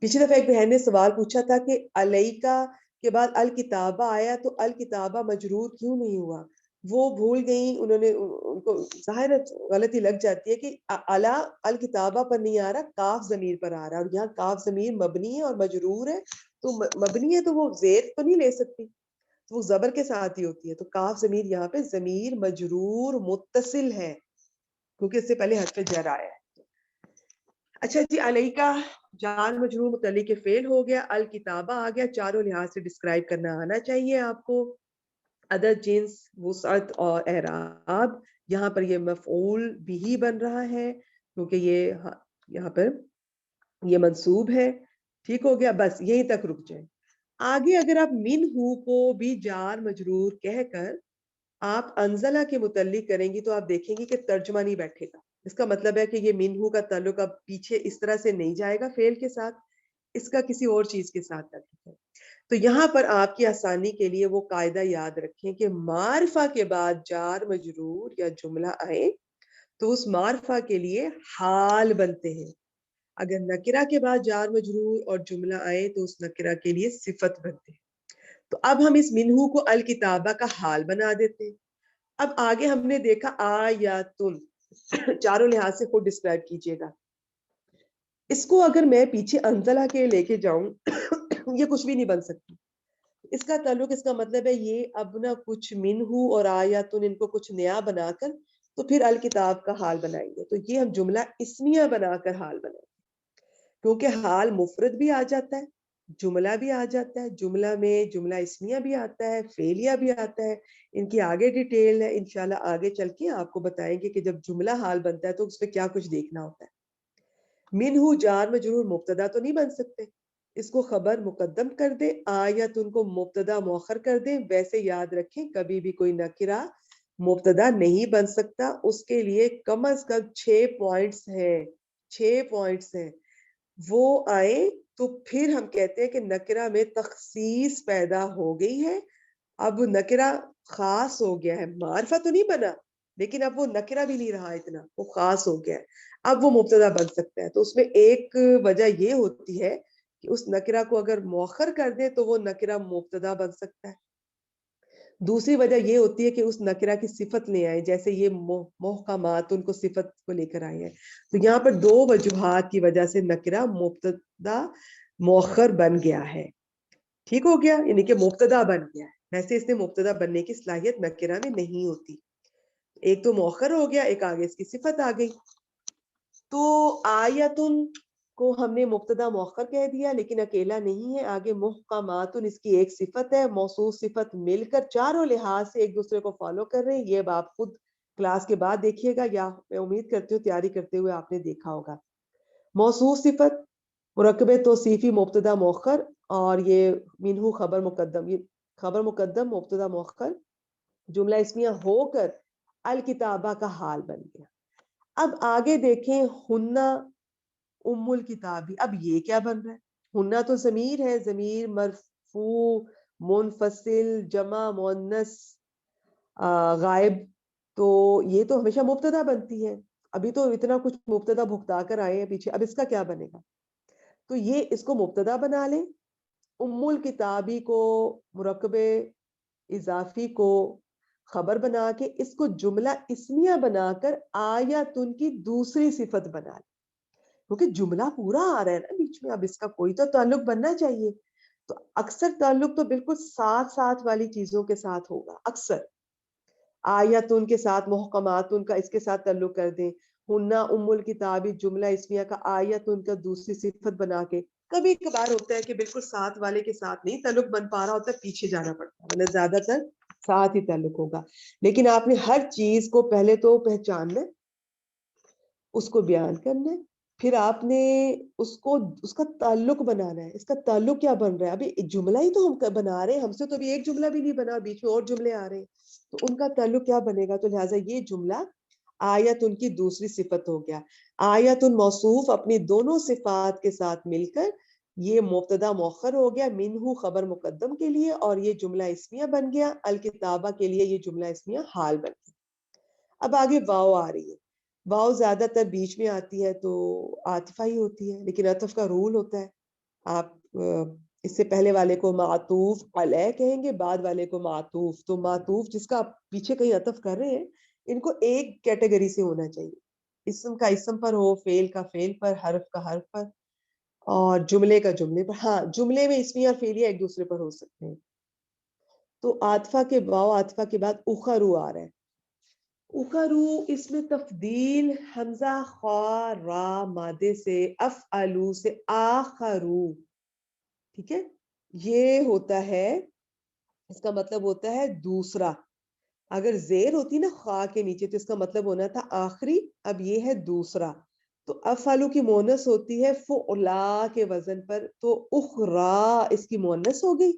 A: پچھلی دفعہ ایک بہن نے سوال پوچھا تھا کہ علیکا کے بعد الکتابہ آیا تو الکتابہ مجرور کیوں نہیں ہوا. وہ بھول گئیں, انہوں نے, ان کو ظاہر غلطی لگ جاتی ہے کہ الا الکتابہ پر نہیں آ رہا, کاف ضمیر پر آ رہا ہے, اور یہاں کاف ضمیر مبنی ہے اور مجرور ہے. تو مبنی ہے تو وہ زیر تو نہیں لے سکتی, تو وہ زبر کے ساتھ ہی ہوتی ہے. تو کاف ضمیر یہاں پہ ضمیر مجرور متصل ہے کیونکہ اس سے پہلے حرف جر آیا ہے. اچھا جی, علیکا جار مجرور متعلق فعل ہو گیا, الکتابہ آ گیا. چاروں لحاظ سے ڈسکرائب کرنا آنا چاہیے آپ کو. عدد, جنس, وسعت اور اعراب, یہاں پر یہ مفعول بھی بن رہا ہے کیونکہ یہ یہاں پر یہ منصوب ہے. ٹھیک ہو گیا, بس یہیں تک رک جائیں. آگے اگر آپ من ہو کو بھی جار مجرور کہہ کر آپ انزلہ کے متعلق کریں گی تو آپ دیکھیں گی کہ ترجمہ نہیں بیٹھے گا. اس کا مطلب ہے کہ یہ منہو کا تعلق اب پیچھے اس طرح سے نہیں جائے گا فعل کے ساتھ, اس کا کسی اور چیز کے ساتھ تعلق ہے. تو یہاں پر آپ کی آسانی کے لیے وہ قاعدہ یاد رکھیں کہ معرفہ کے بعد جار مجرور یا جملہ آئے تو اس معرفہ کے لیے حال بنتے ہیں. اگر نکرہ کے بعد جار مجرور اور جملہ آئے تو اس نکرہ کے لیے صفت بنتے ہیں. تو اب ہم اس منہو کو الکتابہ کا حال بنا دیتے ہیں. اب آگے ہم نے دیکھا آیاتن، چاروں لحاظ سے خود ڈسکرائب کیجئے گا. اس کو اگر میں پیچھے انزلہ کے لے کے جاؤں یہ کچھ بھی نہیں بن سکتی. اس کا تعلق، اس کا مطلب ہے یہ اب نہ کچھ منہو اور آیاتن ان کو کچھ نیا بنا کر تو پھر الکتاب کا حال بنائیں گے. تو یہ ہم جملہ اسمیہ بنا کر حال بنائیں گے، کیونکہ حال مفرد بھی آ جاتا ہے، جملہ بھی آ جاتا ہے. جملہ میں جملہ اسمیہ بھی آتا ہے، فعلیہ بھی آتا ہے. ان کی آگے ڈیٹیل ہے، انشاءاللہ آگے چل کے آپ کو بتائیں گے کہ جب جملہ حال بنتا ہے تو اس میں کیا کچھ دیکھنا ہوتا ہے. منہو جار مجرور مبتدا تو نہیں بن سکتے، اس کو خبر مقدم کر دیں، آیتن کو مبتدا مؤخر کر دیں. ویسے یاد رکھیں کبھی بھی کوئی نکرہ مبتدا نہیں بن سکتا، اس کے لیے کم از کم 6 پوائنٹس ہیں، 6 پوائنٹس ہیں. وہ آئے تو پھر ہم کہتے ہیں کہ نکرہ میں تخصیص پیدا ہو گئی ہے. اب نکرہ خاص ہو گیا ہے، معرفہ تو نہیں بنا لیکن اب وہ نکرہ بھی نہیں رہا اتنا، وہ خاص ہو گیا ہے، اب وہ مبتدا بن سکتا ہے. تو اس میں ایک وجہ یہ ہوتی ہے کہ اس نکرہ کو اگر مؤخر کر دے تو وہ نکرہ مبتدا بن سکتا ہے. دوسری وجہ یہ ہوتی ہے کہ اس نکرہ کی صفت لے آئے، جیسے یہ محکمات ان کو صفت کو لے کر آئے ہیں. تو یہاں پر 2 وجوہات کی وجہ سے نکرہ مبتدا مؤخر بن گیا ہے. ٹھیک ہو گیا، یعنی کہ مبتدا بن گیا ہے. ویسے اس نے مبتدا بننے کی صلاحیت نکرہ میں نہیں ہوتی. ایک تو مؤخر ہو گیا، ایک آگے اس کی صفت آ گئی. تو آیتن کو ہم نے مبتدا مؤخر کہہ دیا لیکن اکیلا نہیں ہے، آگے محکماتن اس کی ایک صفت ہے، موصوف صفت مل کر چاروں لحاظ سے ایک دوسرے کو فالو کر رہے ہیں. یہ اب آپ خود کلاس کے بعد دیکھیے گا، یا میں امید کرتی ہوں تیاری کرتے ہوئے آپ نے دیکھا ہوگا. موصوف صفت مرکب توصیفی مبتدا مؤخر، اور یہ منہو خبر مقدم، یہ خبر مقدم مبتدا مؤخر جملہ اسمیہ ہو کر الکتابہ کا حال بن گیا. اب آگے دیکھیں ہنہ ام الکتابی. اب یہ کیا بن رہا ہے؟ ہنہ تو ضمیر ہے، ضمیر مرفوع منفصل جمع مؤنث غائب، تو یہ تو ہمیشہ مبتدا بنتی ہے. ابھی تو اتنا کچھ مبتدا بھگتا کر آئے ہیں پیچھے، اب اس کا کیا بنے گا؟ تو یہ اس کو مبتدا بنا لیں، ام الکتابی کو مرکب اضافی کو خبر بنا کے اس کو جملہ اسمیہ بنا کر آیتن کی دوسری صفت بنا لیں، کیونکہ جملہ پورا آ رہا ہے نا بیچ میں، اب اس کا کوئی تو تعلق بننا چاہیے. تو اکثر تعلق تو بالکل ساتھ ساتھ والی چیزوں کے ساتھ ہوگا. اکثر آیتن کے ساتھ محکماتن کا اس کے ساتھ تعلق کر دیں، ہنہ ام الکتابی جملہ اسمیہ کا آیتن کا دوسری صفت بنا کے. کبھی کبھار ہوتا ہے کہ بالکل ساتھ والے کے ساتھ نہیں تعلق بن پا رہا ہوتا، پیچھے جانا پڑتا ہے، ورنہ زیادہ تر ساتھ ہی تعلق ہوگا. لیکن آپ نے ہر چیز کو پہلے تو پہچاننا، اس کو بیان کرنا ہے، پھر آپ نے اس کا تعلق بنانا ہے. اس کا تعلق کیا بن رہا ہے؟ ابھی جملہ ہی تو ہم بنا رہے ہیں، ہم سے تو ابھی ایک جملہ بھی نہیں بنا، بیچ میں اور جملے آ رہے ہیں، تو ان کا تعلق کیا بنے گا؟ تو لہٰذا یہ جملہ آیت ان کی دوسری صفت ہو گیا. آیت موصوف اپنی دونوں صفات کے ساتھ مل کر یہ مبتدا مؤخر ہو گیا منہو خبر مقدم کے لیے، اور یہ جملہ اسمیہ بن گیا الکتابہ کے لیے، یہ جملہ اسمیہ حال بن گیا. اب آگے واو آ رہی ہے. واو زیادہ تر بیچ میں آتی ہے تو عاطفہ ہی ہوتی ہے، لیکن عطف کا رول ہوتا ہے. آپ اس سے پہلے والے کو معطوف علیہ کہیں گے، بعد والے کو معطوف. تو معطوف جس کا آپ پیچھے کہیں عطف کر رہے ہیں، ان کو ایک کیٹیگری سے ہونا چاہیے، اسم کا اسم پر ہو، فعل کا فعل پر، حرف کا حرف پر، اور جملے کا جملے پر. ہاں جملے میں اسمیہ اور فعلیہ ایک دوسرے پر ہو سکتے ہیں. تو عاطفہ کے واو عاطفہ کے بعد اخرو آ رہا ہے. اخرو اس میں تفضیل حمزہ خا را مادے سے، افعلو سے آخرو، ٹھیک ہے، یہ ہوتا ہے، اس کا مطلب ہوتا ہے دوسرا. اگر زیر ہوتی نا خا کے نیچے تو اس کا مطلب ہونا تھا آخری، اب یہ ہے دوسرا. تو افعلو کی مونس ہوتی ہے فعلا کے وزن پر، تو اخرا اس کی مونس ہو گئی،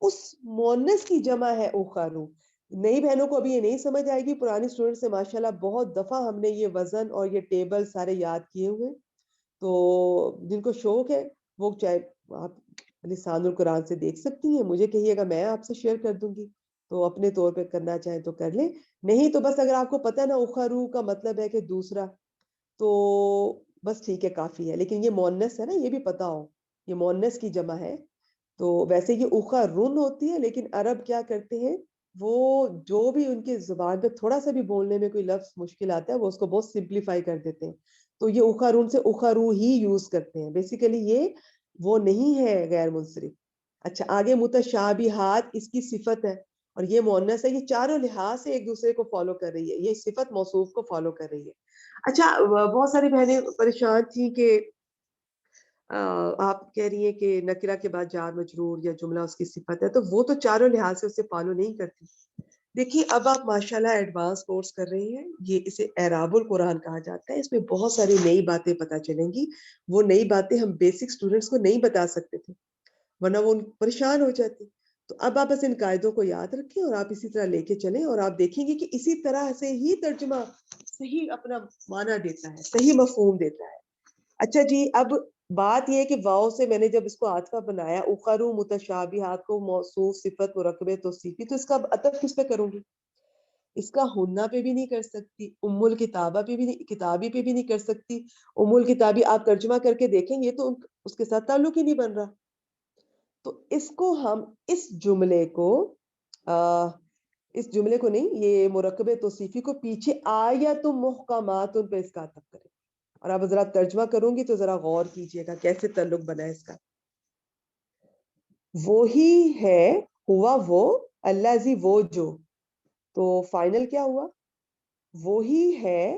A: اس مونس کی جمع ہے اخرو. نئی بہنوں کو ابھی یہ نہیں سمجھ آئے گی، پرانی اسٹوڈنٹ سے ماشاءاللہ بہت دفعہ ہم نے یہ وزن اور یہ ٹیبل سارے یاد کیے ہوئے، تو جن کو شوق ہے وہ چاہے آپ لسان القرآن سے دیکھ سکتی ہیں, مجھے کہیے گا میں آپ سے شیئر کر دوں گی, تو اپنے طور پہ کرنا چاہیں تو کر لیں, نہیں تو بس اگر آپ کو پتہ نا اخرو کا مطلب ہے کہ دوسرا, تو بس ٹھیک ہے کافی ہے. لیکن یہ مؤنث ہے نا, یہ بھی پتہ ہو یہ مؤنث کی جمع ہے. تو ویسے یہ اخرن ہوتی ہے, لیکن عرب کیا کرتے ہیں, وہ جو بھی ان کی زبان پہ تھوڑا سا بھی بولنے میں کوئی لفظ مشکل آتا ہے وہ اس کو بہت سمپلیفائی کر دیتے ہیں. تو یہ اخرن سے اخرو ہی یوز کرتے ہیں. بیسیکلی یہ وہ نہیں ہے غیر منصرف. اچھا آگے متشابہات اس کی صفت ہے اور یہ مؤنث ہے, یہ چاروں لحاظ سے ایک دوسرے کو فالو کر رہی ہے, یہ صفت موصوف کو فالو کر رہی ہے. اچھا بہت ساری بہنیں پریشان تھیں کہ آپ کہہ رہی ہیں کہ نکرہ کے بعد جار مجرور یا جملہ اس کی صفت ہے, تو وہ تو چاروں لحاظ سے اسے فالو نہیں کرتی. دیکھیے اب آپ ماشاءاللہ ایڈوانس کورس کر رہی ہیں, یہ اسے اعراب القرآن کہا جاتا ہے. اس میں بہت ساری نئی باتیں پتہ چلیں گی, وہ نئی باتیں ہم بیسک اسٹوڈنٹس کو نہیں بتا سکتے تھے ورنہ وہ پریشان ہو جاتے. تو اب آپ بس ان قاعدوں کو یاد رکھیں اور آپ اسی طرح لے کے چلیں, اور آپ دیکھیں گے کہ اسی طرح سے ہی ترجمہ صحیح اپنا معنی دیتا ہے, صحیح مفہوم دیتا ہے. اچھا جی, اب بات یہ ہے کہ واؤ سے میں نے جب اس کو عاطفہ بنایا, اخرو متشابہات کو موصوف صفت مرکب توصیفی, تو اس کا عطف کس پہ کروں گی؟ اس کا ہنہ پہ بھی نہیں کر سکتی, ام الکتابہ پہ بھی نہیں, کتابی پہ بھی نہیں کر سکتی. ام الکتابی آپ ترجمہ کر کے دیکھیں یہ تو اس کے ساتھ تعلق ہی نہیں بن رہا. تو اس کو ہم اس جملے کو نہیں, یہ مرکب توصیفی کو پیچھے آیات محکمات پہ اس کا عطف کریں. اور اب ذرا ترجمہ کروں گی تو ذرا غور کیجئے گا کیسے تعلق بنا ہے اس کا. وہی ہے, ہوا وہ, اللہ زی وہ جو, تو فائنل کیا ہوا, وہی ہے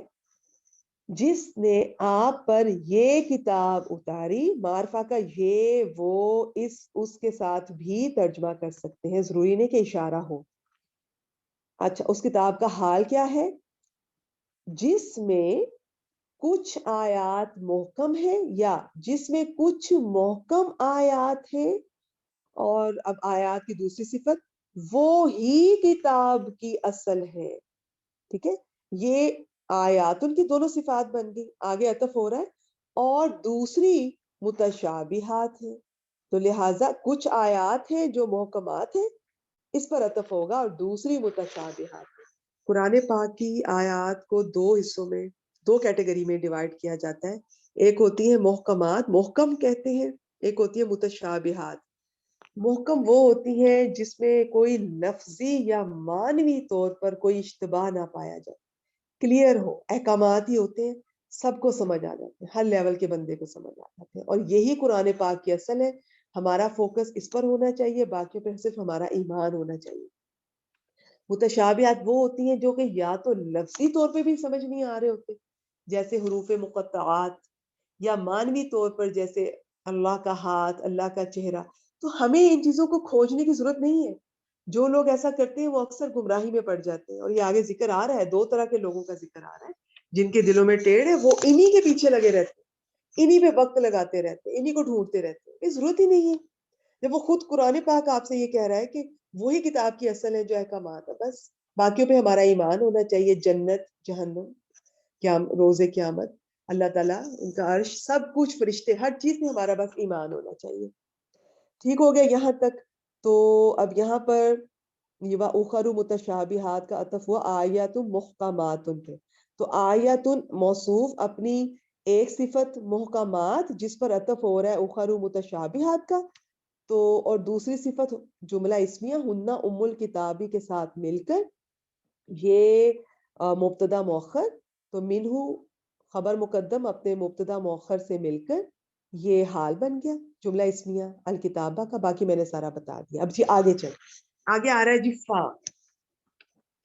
A: جس نے آپ پر یہ کتاب اتاری. معرفہ کا یہ وہ اس کے ساتھ بھی ترجمہ کر سکتے ہیں, ضروری نہیں کہ اشارہ ہو. اچھا اس کتاب کا حال کیا ہے, جس میں کچھ آیات محکم ہیں, یا جس میں کچھ محکم آیات ہیں. اور اب آیات کی دوسری صفت, وہ ہی کتاب کی اصل ہے. ٹھیک ہے, یہ آیات ان کی دونوں صفات بن گئی, آگے عطف ہو رہا ہے, اور دوسری متشابہات ہیں. تو لہٰذا کچھ آیات ہیں جو محکمات ہیں, اس پر عطف ہوگا, اور دوسری متشابہات. قرآن پاک کی آیات کو دو حصوں میں, دو کیٹیگری میں ڈیوائڈ کیا جاتا ہے. ایک ہوتی ہے محکمات, محکم کہتے ہیں, ایک ہوتی ہے متشابہات. محکم وہ ہوتی ہے جس میں کوئی لفظی یا معنوی طور پر کوئی اشتباہ نہ پایا جائے, کلیئر ہو. احکامات ہی ہوتے ہیں, سب کو سمجھ آ جاتے ہیں, ہر لیول کے بندے کو سمجھ آ جاتے ہیں, اور یہی قرآن پاک کی اصل ہے. ہمارا فوکس اس پر ہونا چاہیے, باقیوں پہ صرف ہمارا ایمان ہونا چاہیے. متشابہات وہ ہوتی ہیں جو کہ یا تو لفظی طور پہ بھی سمجھ نہیں آ رہے ہوتے, جیسے حروف مقطعات, یا معنوی طور پر جیسے اللہ کا ہاتھ, اللہ کا چہرہ. تو ہمیں ان چیزوں کو کھوجنے کی ضرورت نہیں ہے. جو لوگ ایسا کرتے ہیں وہ اکثر گمراہی میں پڑ جاتے ہیں, اور یہ آگے ذکر آ رہا ہے, دو طرح کے لوگوں کا ذکر آ رہا ہے. جن کے دلوں میں ٹیڑھ ہے وہ انہی کے پیچھے لگے رہتے ہیں, انہی پہ وقت لگاتے رہتے ہیں, انہی کو ڈھونڈتے رہتے ہیں. یہ ضرورت ہی نہیں ہے, جب وہ خود قرآن پاک آپ سے یہ کہہ رہا ہے کہ وہی کتاب کی اصل ہے جو احکامات ہے. بس باقیوں پہ ہمارا ایمان ہونا چاہیے. جنت, جہنم, روز قیامت, اللہ تعالیٰ, ان کا عرش, سب کچھ, فرشتے, ہر چیز میں ہمارا بس ایمان ہونا چاہیے. ٹھیک ہو گیا یہاں تک. تو اب یہاں پر یہ اخر متشابہات کا عطف ہوا آیات محکمات پہ. تو آیات موصوف اپنی ایک صفت, محکمات جس پر عطف ہو رہا ہے اخر متشابہات کا, تو اور دوسری صفت جملہ اسمیہ ہنہ ام الکتابی کے ساتھ مل کر یہ مبتدا مؤخر, تو منہ خبر مقدم اپنے مبتدا مؤخر سے مل کر یہ حال بن گیا جملہ اسمیہ الکتابہ کا. باقی میں نے سارا بتا دیا. اب جی آگے چل, آگے آ رہا ہے جی فا.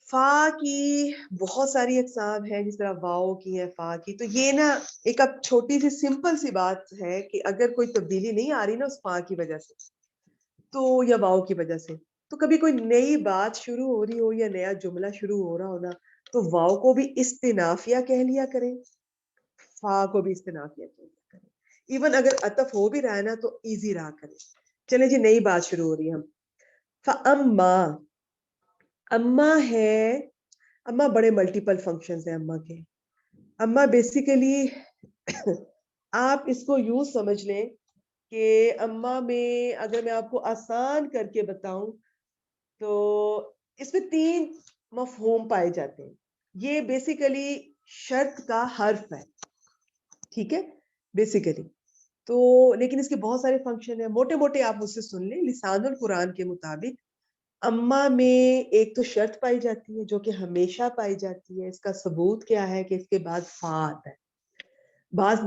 A: فا کی بہت ساری اقسام ہیں, جس طرح واؤ کی ہے, فا کی. تو یہ نا ایک اب چھوٹی سی سمپل سی بات ہے کہ اگر کوئی تبدیلی نہیں آ رہی نا اس فا کی وجہ سے, تو یا واؤ کی وجہ سے, تو کبھی کوئی نئی بات شروع ہو رہی ہو یا نیا جملہ شروع ہو رہا ہونا, تو واؤ کو بھی استنافیہ کہہ لیا کریں, فا کو بھی استنافیہ کہہ لیا کریں. ایون اگر عطف ہو بھی رہا ہے نا تو ایزی رہا کریں. چلیں جی نئی بات شروع ہو رہی ہے. ہم فَأَمَّا, اما ہے, اما بڑے ملٹیپل فنکشنز ہیں اما کے. اما بیسیکلی آپ اس کو یوں سمجھ لیں کہ اما میں اگر میں آپ کو آسان کر کے بتاؤں تو اس میں 3 مفہوم پائے جاتے ہیں. یہ بیسیکلی شرط کا حرف ہے، ٹھیک ہے، بیسیکلی. تو لیکن اس کے بہت سارے فنکشن ہیں، موٹے موٹے آپ مجھ سے سن لیں. لسان القرآن کے مطابق اما میں ایک تو شرط پائی جاتی ہے جو کہ ہمیشہ پائی جاتی ہے. اس کا ثبوت کیا ہے کہ اس کے بعد فا آتا ہے. بعض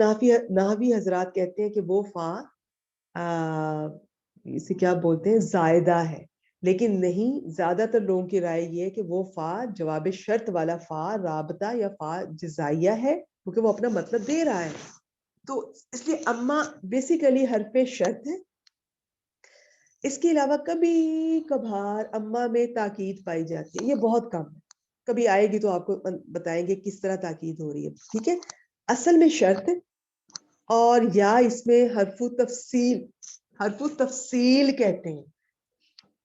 A: نحوی حضرات کہتے ہیں کہ وہ فا اسے کیا بولتے ہیں، زائدہ ہے، لیکن نہیں، زیادہ تر لوگوں کی رائے یہ ہے کہ وہ فا جواب شرط والا فا رابطہ یا فا جزائیہ ہے، کیونکہ وہ اپنا مطلب دے رہا ہے. تو اس لیے اما بیسیکلی حرف شرط ہے. اس کے علاوہ کبھی کبھار اما میں تاکید پائی جاتی ہے، یہ بہت کم ہے، کبھی آئے گی تو آپ کو بتائیں گے کس طرح تاکید ہو رہی ہے، ٹھیک ہے. اصل میں شرط اور یا اس میں حرف تفصیل کہتے ہیں.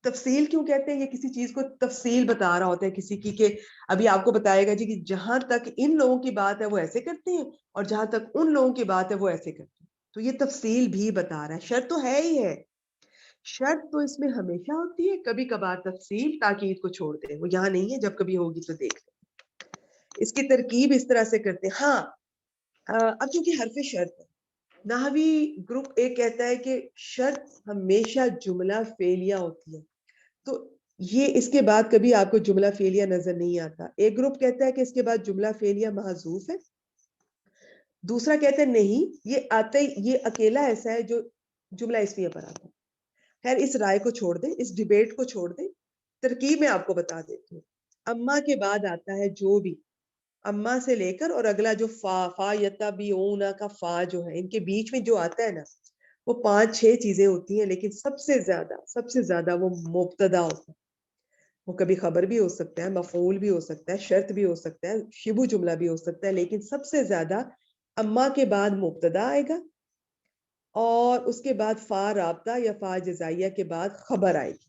A: تفصیل کیوں کہتے ہیں؟ یہ کسی چیز کو تفصیل بتا رہا ہوتا ہے کسی کی، کہ ابھی آپ کو بتائے گا جی کہ جہاں تک ان لوگوں کی بات ہے وہ ایسے کرتے ہیں اور جہاں تک ان لوگوں کی بات ہے وہ ایسے کرتے ہیں. تو یہ تفصیل بھی بتا رہا ہے. شرط تو ہے ہی ہے، شرط تو اس میں ہمیشہ ہوتی ہے، کبھی کبھار تفصیل تاکید کو چھوڑ دیں، وہ یہاں نہیں ہے، جب کبھی ہوگی تو دیکھ لیں. اس کی ترکیب اس طرح سے کرتے ہیں. ہاں اب چونکہ حرف شرط ہے، نحوی گروپ ایک کہتا ہے کہ شرط ہمیشہ جملہ فعلیہ ہوتی ہے، تو یہ اس کے بعد کبھی آپ کو جملہ فعلیہ نظر نہیں آتا. ایک گروپ کہتا ہے کہ اس کے بعد جملہ فعلیہ محذوف ہے، دوسرا کہتا ہے نہیں، یہ آتا ہی، یہ اکیلا ایسا ہے جو جملہ اسمیہ پر آتا ہے. خیر اس رائے کو چھوڑ دیں، اس ڈیبیٹ کو چھوڑ دیں. ترکیب میں آپ کو بتا دیتی ہوں. اما کے بعد آتا ہے جو بھی، اما سے لے کر اور اگلا جو فا یتبعون کا فا جو ہے، ان کے بیچ میں جو آتا ہے نا، وہ 5-6 چیزیں ہوتی ہیں، لیکن سب سے زیادہ وہ مبتدا ہوتا ہے. وہ کبھی خبر بھی ہو سکتا ہے، مفعول بھی ہو سکتا ہے، شرط بھی ہو سکتا ہے، شبہ جملہ بھی ہو سکتا ہے، لیکن سب سے زیادہ اما کے بعد مبتدا آئے گا اور اس کے بعد فا رابطہ یا فا جزائیہ کے بعد خبر آئے گی.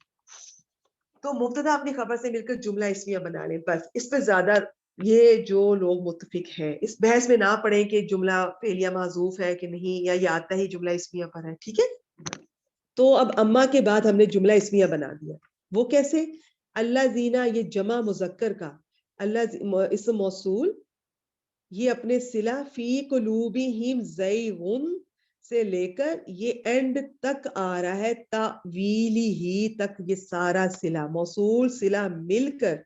A: تو مبتدا اپنی خبر سے مل کر جملہ اسمیہ بنا لیں. بس اس پہ زیادہ یہ جو لوگ متفق ہیں اس بحث میں نہ پڑیں کہ جملہ فعلیہ محذوف ہے کہ نہیں، یا یہ آتا ہی جملہ اسمیہ پر ہے، ٹھیک ہے. تو اب اما کے بعد ہم نے جملہ اسمیہ بنا دیا. وہ کیسے؟ اللہ زینا، یہ جمع مذکر کا اللہ اسم موصول، یہ اپنے صلہ فی قلوبہم زیغن سے لے کر یہ اینڈ تک آ رہا ہے، تاویلی ہی تک، یہ سارا صلہ موصول صلہ مل کر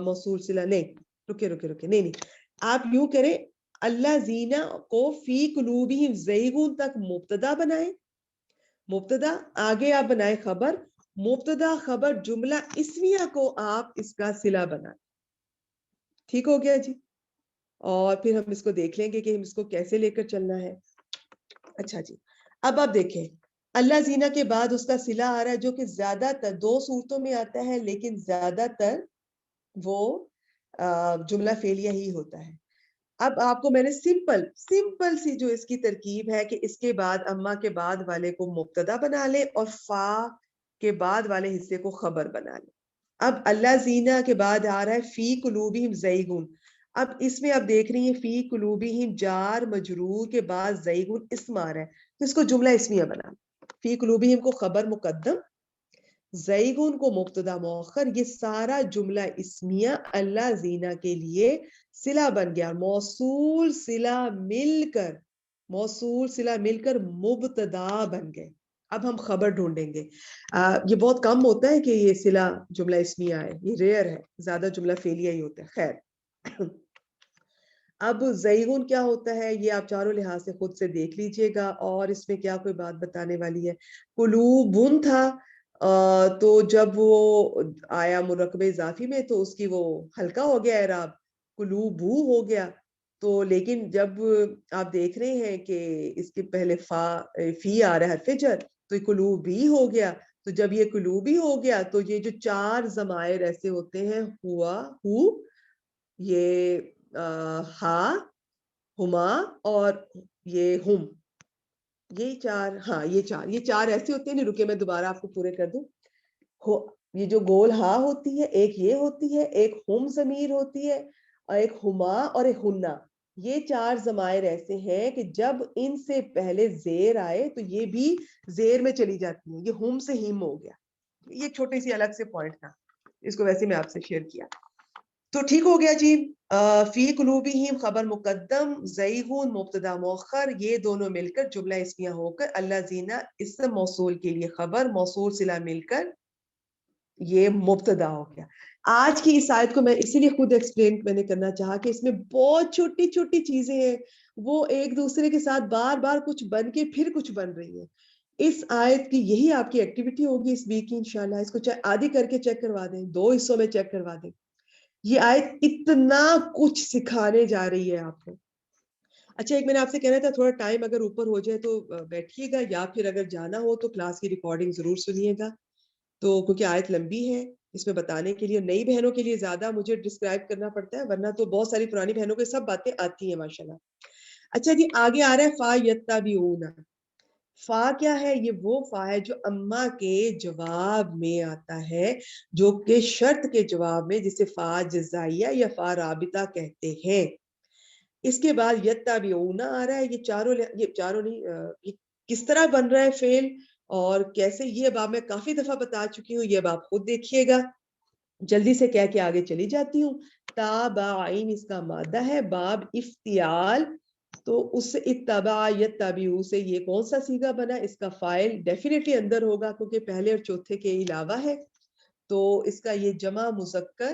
A: موصول صلہ نہیں، رکے نہیں، آپ یوں کریں، اللہ زینا کو فی قلوبہم زیغن تک مبتدا بنائیں، مبتدا آگے آپ بنائیں خبر، مبتدا خبر جملہ اسمیہ کو آپ اس کا صلہ بنائیں. ٹھیک ہو گیا جی؟ اور پھر ہم اس کو دیکھ لیں گے کہ ہم اس کو کیسے لے کر چلنا ہے. اچھا جی، اب آپ دیکھیں اللہ زینا کے بعد اس کا صلہ آ رہا ہے جو کہ زیادہ تر 2 صورتوں میں آتا ہے، لیکن زیادہ تر وہ جملہ فعلیہ ہی ہوتا ہے. اب آپ کو میں نے سمپل سی جو اس کی ترکیب ہے کہ اس کے بعد اما کے بعد والے کو مبتدا بنا لے اور فا کے بعد والے حصے کو خبر بنا لے. اب اللہ زینا کے بعد آ رہا ہے فی قلوبہم زیغن. اب اس میں آپ دیکھ رہی ہیں فی قلوبہم جار مجرور کے بعد زیغن اسم آ رہا ہے، تو اس کو جملہ اسمیہ بنا لیں. فی قلوبہم کو خبر مقدم، زیغن کو مبتدا مؤخر، یہ سارا جملہ اسمیہ اللہ زینا کے لیے صلہ بن گیا. موصول صلہ مل کر مبتدا بن گئے. اب ہم خبر ڈھونڈیں گے. یہ بہت کم ہوتا ہے کہ یہ صلہ جملہ اسمیہ آئے، یہ ریئر ہے، زیادہ جملہ فعلیہ ہی ہوتا ہے. خیر اب زیغن کیا ہوتا ہے یہ آپ چاروں لحاظ سے خود سے دیکھ لیجئے گا، اور اس میں کیا کوئی بات بتانے والی ہے. قلوبن تھا تو جب وہ آیا مرکب اضافی میں تو اس کی وہ ہلکا ہو گیا اعراب، قلوبو ہو گیا. تو لیکن جب آپ دیکھ رہے ہیں کہ اس کے پہلے فی آ رہا ہے حرف جر، تو یہ قلوبی ہو گیا. تو جب یہ قلوبی ہو گیا تو یہ جو 4 ضمائر ایسے ہوتے ہیں، ہوا، ہو، یہ ہا، ہما اور یہ ہم، یہ 4، ہاں یہ 4 ایسے ہوتے ہیں. نہیں رکے میں دوبارہ آپ کو پورے کر دوں. یہ جو گول ہا ہوتی ہے، ایک یہ ہوتی ہے، ایک ہم ضمیر ہوتی ہے، اور ایک ہما اور ایک ہننا. یہ 4 ضمائر ایسے ہیں کہ جب ان سے پہلے زیر آئے تو یہ بھی زیر میں چلی جاتی ہیں. یہ ہم سے ہم ہو گیا. یہ چھوٹی سی الگ سے پوائنٹ تھا, اس کو ویسے میں آپ سے شیئر کیا. تو ٹھیک ہو گیا جی. فی قلوبہم خبر مقدم, زیغون مبتدا مؤخر, یہ دونوں مل کر جملہ اسمیہ ہو کر الذین اسم موصول کے لیے خبر, موصول صلہ مل کر یہ مبتدا ہو گیا. آج کی اس آیت کو میں اسی لیے خود ایکسپلین میں نے کرنا چاہا کہ اس میں بہت چھوٹی چھوٹی چیزیں ہیں, وہ ایک دوسرے کے ساتھ بار بار کچھ بن کے پھر کچھ بن رہی ہیں. اس آیت کی یہی آپ کی ایکٹیویٹی ہوگی اس ویک کی انشاءاللہ. اس کو آدھی کر کے چیک کروا دیں, 2 حصوں میں چیک کروا دیں. یہ آیت اتنا کچھ سکھانے جا رہی ہے آپ کو. اچھا, ایک میں نے آپ سے کہنا تھا تھوڑا ٹائم اگر اوپر ہو جائے تو بیٹھیے گا, یا پھر اگر جانا ہو تو کلاس کی ریکارڈنگ ضرور سنیے گا. تو کیونکہ آیت لمبی ہے, اس میں بتانے کے لیے نئی بہنوں کے لیے زیادہ مجھے ڈسکرائب کرنا پڑتا ہے, ورنہ تو بہت ساری پرانی بہنوں کو سب باتیں آتی ہیں ماشاءاللہ. اچھا جی, آگے آ رہا ہے فا یتبعون. فا کیا ہے؟ یہ وہ فا ہے جو اما کے جواب میں آتا ہے, جو کہ شرط کے جواب میں, جسے فا جزائیہ یا فا رابطہ کہتے ہیں. اس کے بعد یتبعون آ رہا ہے. یہ چاروں نہیں, یہ کس طرح بن رہا ہے فعل اور کیسے, یہ اب میں کافی دفعہ بتا چکی ہوں, یہ اب آپ خود دیکھیے گا. جلدی سے کہہ کے آگے چلی جاتی ہوں. تابعین اس کا مادہ ہے, باب افتعال, تو اس سے اتبع یتبعو سے یہ کون سا صیغہ بنا؟ اس کا فاعل ڈیفینیٹلی اندر ہوگا کیونکہ پہلے اور چوتھے کے علاوہ ہے, تو اس کا یہ جمع مذکر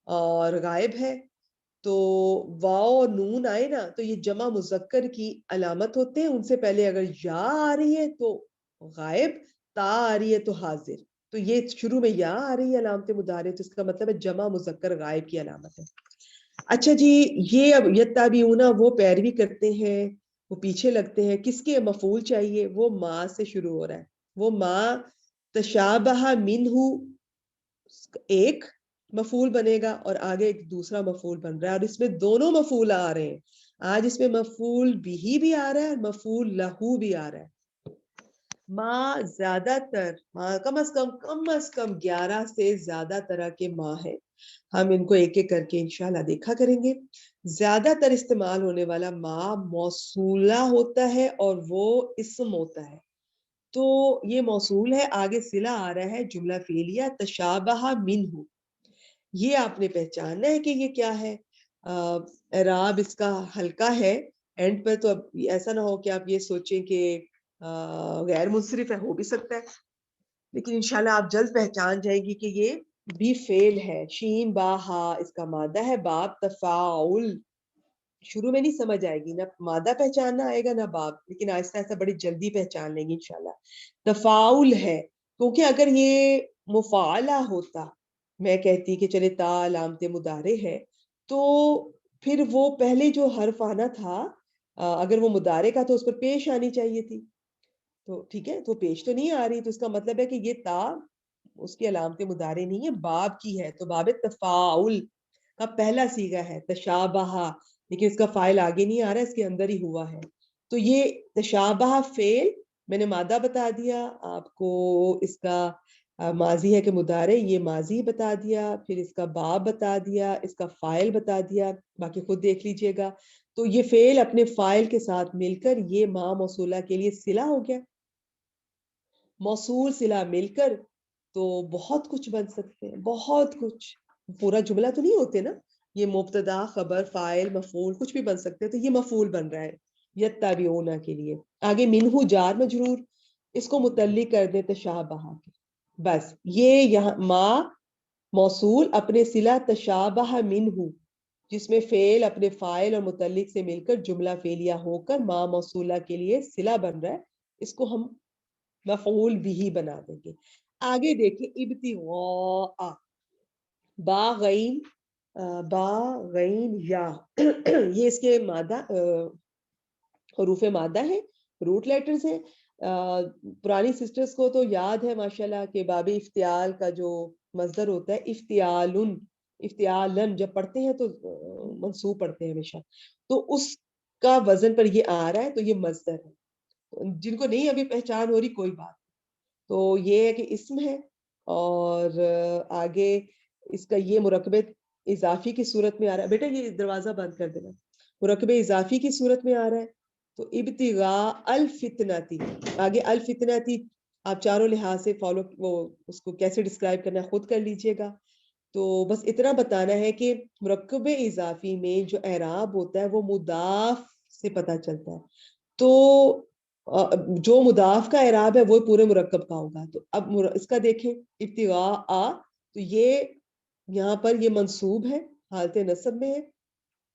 A: اور غائب ہے. تو واو اور نون آئے نا تو یہ جمع مذکر کی علامت ہوتے ہیں, ان سے پہلے اگر یا آ رہی ہے تو غائب, تا آ رہی ہے تو حاضر. تو یہ شروع میں یا آ رہی ہے علامت مضارع, تو اس کا مطلب ہے جمع مذکر غائب کی علامت ہے. اچھا جی, یہ اب یتبعون وہ پیروی کرتے ہیں, وہ پیچھے لگتے ہیں. کس کے مفعول چاہیے؟ وہ ما سے شروع ہو رہا ہے. وہ ما تشابہ منہ ایک مفعول بنے گا اور آگے ایک دوسرا مفعول بن رہا ہے, اور اس میں دونوں مفعول آ رہے ہیں. آج اس میں مفعول بھی آ رہا ہے اور مفعول لہو بھی آ رہا ہے. ماں زیادہ تر, ماں کم از کم 11 سے زیادہ طرح کے ماں ہیں. ہم ان کو ایک ایک کر کے انشاءاللہ دیکھا کریں گے. زیادہ تر استعمال ہونے والا ماں موصولہ ہوتا ہے اور وہ اسم ہوتا ہے. تو یہ موصول ہے, آگے صلہ آ رہا ہے جملہ فعلیہ تشابہ منہ. یہ آپ نے پہچاننا ہے کہ یہ کیا ہے. اعراب اس کا ہلکا ہے اینڈ پر, تو اب ایسا نہ ہو کہ آپ یہ سوچیں کہ غیر منصرف ہے, ہو بھی سکتا ہے, لیکن انشاءاللہ آپ جلد پہچان جائیں گی کہ یہ بھی فعل ہے. شین با ہا اس کا مادہ ہے, باب تفاعل. شروع میں نہیں سمجھ آئے گی, نہ مادہ پہچاننا آئے گا نہ باب, لیکن آہستہ آہستہ بڑی جلدی پہچان لیں گی انشاءاللہ. تفاعل ہے کیونکہ اگر یہ مفاعلہ ہوتا, میں کہتی کہ چلے تا علامت مضارع ہے, تو پھر وہ پہلے جو حرف آنا تھا اگر وہ مضارع کا تو اس پر پیش آنی چاہیے تھی. تو ٹھیک ہے, تو پیش تو نہیں آ رہی, تو اس کا مطلب ہے کہ یہ تا اس کی علامت مضارع نہیں ہے, باب کی ہے. تو باب تفاعل کا پہلا صیغہ ہے تشابہ, لیکن اس کا فاعل آگے نہیں آ رہا ہے, اس کے اندر ہی ہوا ہے. تو یہ تشابہ فعل میں نے مادہ بتا دیا آپ کو, اس کا ماضی ہے کہ مضارع, یہ ماضی بتا دیا, پھر اس کا باب بتا دیا, اس کا فاعل بتا دیا, باقی خود دیکھ لیجئے گا. تو یہ فعل اپنے فاعل کے ساتھ مل کر یہ ما موصولہ کے لیے صلہ ہو گیا. موصول صلہ مل کر تو بہت کچھ بن سکتے ہیں, بہت کچھ. پورا جملہ تو نہیں ہوتے نا, یہ مبتدا خبر فاعل مفعول کچھ بھی بن سکتے ہیں. تو یہ مفعول بن رہا ہے یتبعون کے لیے. آگے منہ جار مجرور, اس کو متعلق کر دیں تشابہ کے. بس یہ یہاں ما موصول اپنے صلہ تشابہ منہ, جس میں فعل اپنے فاعل اور متعلق سے مل کر جملہ فعلیہ ہو کر ما موصولہ کے لیے صلہ بن رہا ہے, اس کو ہم مفعول بھی بنا دیں گے. آگے دیکھیں ابتغاء, با غین یا, یہ اس کے مادہ حروف مادہ ہیں, روٹ لیٹرز ہیں. پرانی سسٹرز کو تو یاد ہے ماشاءاللہ کہ باب افتعال کا جو مصدر ہوتا ہے افتعالن, افتعالن جب پڑھتے ہیں تو منصوب پڑھتے ہیں ہمیشہ, تو اس کا وزن پر یہ آ رہا ہے, تو یہ مصدر ہے. جن کو نہیں ابھی پہچان ہو رہی کوئی بات, تو یہ ہے کہ اسم ہے, اور آگے اس کا یہ مرکبے اضافی کی صورت میں آ رہا ہے. بیٹا یہ دروازہ بند کر دینا. مرکب اضافی کی صورت میں آ رہا ہے تو ابتغاء الفتنتی، آگے الفتنتی آپ چاروں لحاظ سے فالو وہ اس کو کیسے ڈسکرائب کرنا ہے خود کر لیجئے گا. تو بس اتنا بتانا ہے کہ مرکب اضافی میں جو اعراب ہوتا ہے وہ مضاف سے پتہ چلتا ہے. تو جو مضاف کا اعراب ہے وہ پورے مرکب کا ہوگا. تو اب اس کا دیکھیں ابتغاء، تو یہ یہاں پر یہ منصوب ہے، حالت نصب میں ہے،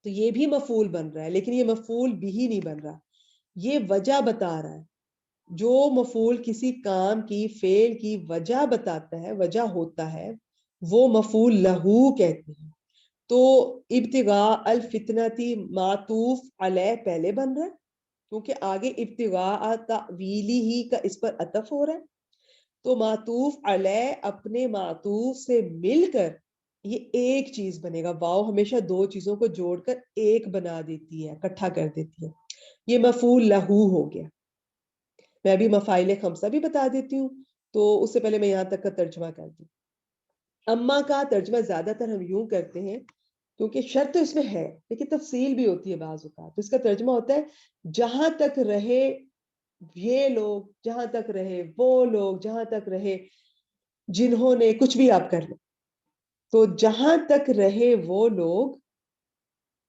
A: تو یہ بھی مفعول بن رہا ہے، لیکن یہ مفعول بھی نہیں بن رہا. یہ وجہ بتا رہا ہے. جو مفعول کسی کام کی فعل کی وجہ بتاتا ہے، وجہ ہوتا ہے، وہ مفعول لہو کہتے ہیں. تو ابتغاء الفتنتی معطوف علیہ پہلے بن رہا ہے کیونکہ آگے ابتغاء تعویلی ہی کا اس پر عطف ہو رہا ہے. تو معطوف علیہ اپنے معطوف سے مل کر یہ ایک چیز بنے گا. واو ہمیشہ دو چیزوں کو جوڑ کر ایک بنا دیتی ہے، اکٹھا کر دیتی ہے. یہ مفعول لہو ہو گیا. میں بھی مفاعل خمسہ بھی بتا دیتی ہوں، تو اس سے پہلے میں یہاں تک کا ترجمہ کر دوں. اما کا ترجمہ زیادہ تر ہم یوں کرتے ہیں کیونکہ شرط تو اس میں ہے لیکن تفصیل بھی ہوتی ہے بعض اوقات. تو اس کا ترجمہ ہوتا ہے جہاں تک رہے یہ لوگ، جہاں تک رہے وہ لوگ، جہاں تک رہے جنہوں نے، کچھ بھی آپ کر لیں. تو جہاں تک رہے وہ لوگ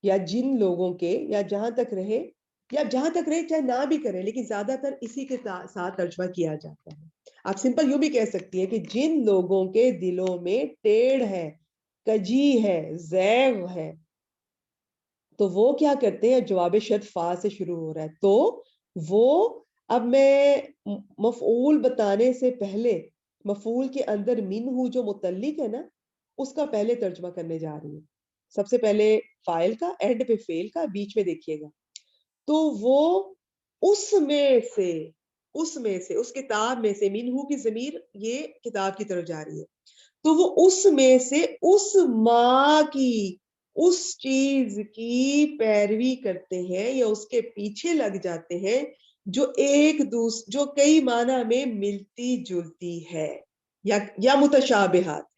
A: یا جن لوگوں کے، یا جہاں تک رہے، یا جہاں تک رہے چاہے نہ بھی کرے لیکن زیادہ تر اسی کے ساتھ ترجمہ کیا جاتا ہے. آپ سمپل یوں بھی کہہ سکتی ہیں کہ جن لوگوں کے دلوں میں ٹیڑھ ہے، کجی ہے، زیغ ہے، تو وہ کیا کرتے ہیں، جواب شرط فا سے شروع ہو رہا ہے. تو وہ، اب میں مفعول بتانے سے پہلے مفعول کے اندر منہ جو متعلق ہے نا اس کا پہلے ترجمہ کرنے جا رہی ہوں. سب سے پہلے فاعل کا، اینڈ پہ فعل کا، بیچ میں دیکھیے گا. تو وہ اس میں سے اس کتاب میں سے، منہ کی ضمیر یہ کتاب کی طرف جا رہی ہے، تو وہ اس میں سے اس ماں کی، اس چیز کی پیروی کرتے ہیں یا اس کے پیچھے لگ جاتے ہیں جو جو کئی معنی میں ملتی جلتی ہے یا متشابہات ہے.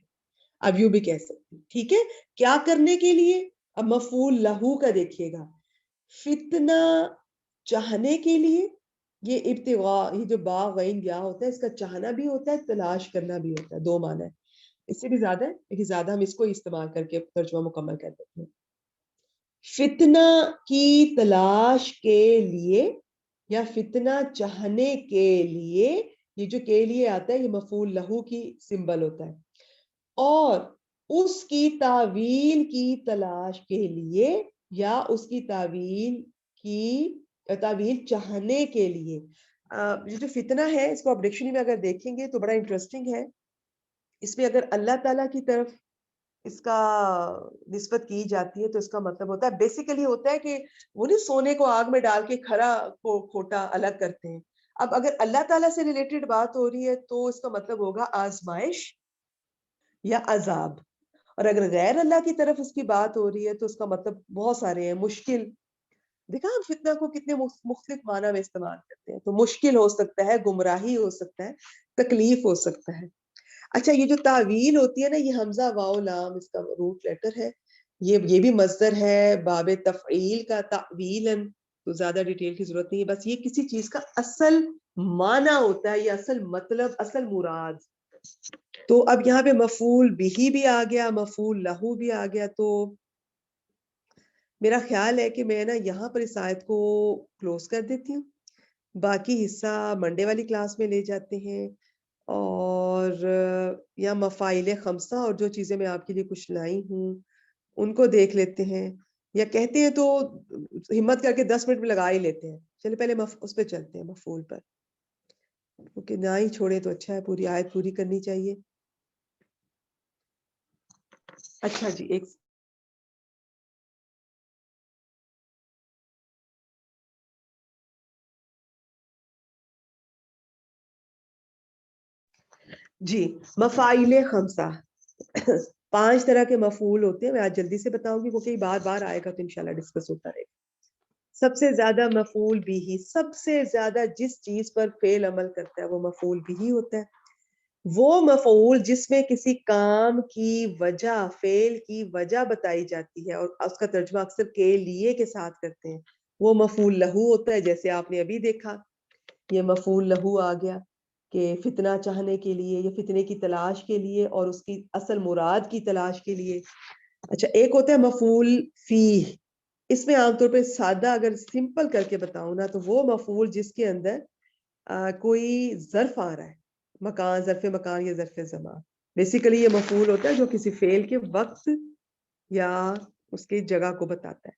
A: اب یوں بھی کہہ سکتی. ٹھیک ہے، کیا کرنے کے لیے؟ اب مفعول لہو کا دیکھیے گا. فتنہ چاہنے کے لیے. یہ ابتغاء، یہ جو با غین یا ہوتا ہے اس کا چاہنا بھی ہوتا ہے، تلاش کرنا بھی ہوتا ہے. دو معنی ہے، اس سے بھی زیادہ ہے لیکن زیادہ ہم اس کو استعمال کر کے ترجمہ مکمل کر دیتے ہیں. فتنہ کی تلاش کے لیے یا فتنہ چاہنے کے لیے، یہ جو کے لیے آتا ہے یہ مفعول لہو کی سمبل ہوتا ہے. اور اس کی تعویل کی تلاش کے لیے یا اس کی تعویل چاہنے کے لیے. یہ جو فتنہ ہے اس کو آپ ڈکشنری میں اگر دیکھیں گے تو بڑا انٹرسٹنگ ہے. اس میں اگر اللہ تعالیٰ کی طرف اس کا نسبت کی جاتی ہے تو اس کا مطلب ہوتا ہے، بیسیکلی ہوتا ہے کہ وہ نہیں سونے کو آگ میں ڈال کے کھرا کو کھوٹا الگ کرتے ہیں. اب اگر اللہ تعالیٰ سے ریلیٹڈ بات ہو رہی ہے تو اس کا مطلب ہوگا آزمائش یا عذاب. اور اگر غیر اللہ کی طرف اس کی بات ہو رہی ہے تو اس کا مطلب بہت سارے ہیں. مشکل، دیکھا ہم فتنہ کو کتنے مختلف معنی میں استعمال کرتے ہیں. تو مشکل ہو سکتا ہے، گمراہی ہو سکتا ہے، تکلیف ہو سکتا ہے. اچھا، یہ جو تعویل ہوتی ہے نا، یہ حمزہ واو لام اس کا روٹ لیٹر ہے. یہ بھی مصدر ہے باب تفعیل کا، تعویلاً. تو زیادہ ڈیٹیل کی ضرورت نہیں ہے، بس یہ کسی چیز کا اصل معنی ہوتا ہے یا اصل مطلب، اصل مراد. تو اب یہاں پہ مفعول بھی آ گیا، مفعول لہو بھی آ گیا. تو میرا خیال ہے کہ میں نا یہاں پر اس آیت کو کلوز کر دیتی ہوں. باقی حصہ منڈے والی کلاس میں لے جاتے ہیں، اور یا مفاعل خمسہ اور جو چیزیں میں آپ کے لیے کچھ لائی ہوں ان کو دیکھ لیتے ہیں، یا کہتے ہیں تو ہمت کر کے 10 منٹ میں لگا ہی لیتے ہیں. چلے پہلے اس پہ چلتے ہیں، مفعول پر، کیونکہ نہ ہی چھوڑے تو اچھا ہے، پوری آیت پوری کرنی چاہیے. اچھا جی، ایک جی، مفاعل خمسہ 5 طرح کے مفعول ہوتے ہیں. میں آج جلدی سے بتاؤں گی کیونکہ بار بار آئے گا تو انشاءاللہ ڈسکس ہوتا رہے گا. سب سے زیادہ مفعول بھی، سب سے زیادہ جس چیز پر فعل عمل کرتا ہے وہ مفعول بھی ہوتا ہے. وہ مفعول جس میں کسی کام کی وجہ، فعل کی وجہ بتائی جاتی ہے اور اس کا ترجمہ اکثر کے لیے کے ساتھ کرتے ہیں، وہ مفعول لہو ہوتا ہے. جیسے آپ نے ابھی دیکھا یہ مفعول لہو آ گیا کہ فتنہ چاہنے کے لیے یا فتنے کی تلاش کے لیے اور اس کی اصل مراد کی تلاش کے لیے. اچھا ایک ہوتا ہے مفعول فیہ، اس میں عام طور پہ سادہ اگر سمپل کر کے بتاؤں نا تو وہ مفعول جس کے اندر کوئی ظرف آ رہا ہے، مکان، ظرف مکان یا ظرف زمان. بیسیکلی یہ مفعول ہوتا ہے جو کسی فعل کے وقت یا اس کی جگہ کو بتاتا ہے.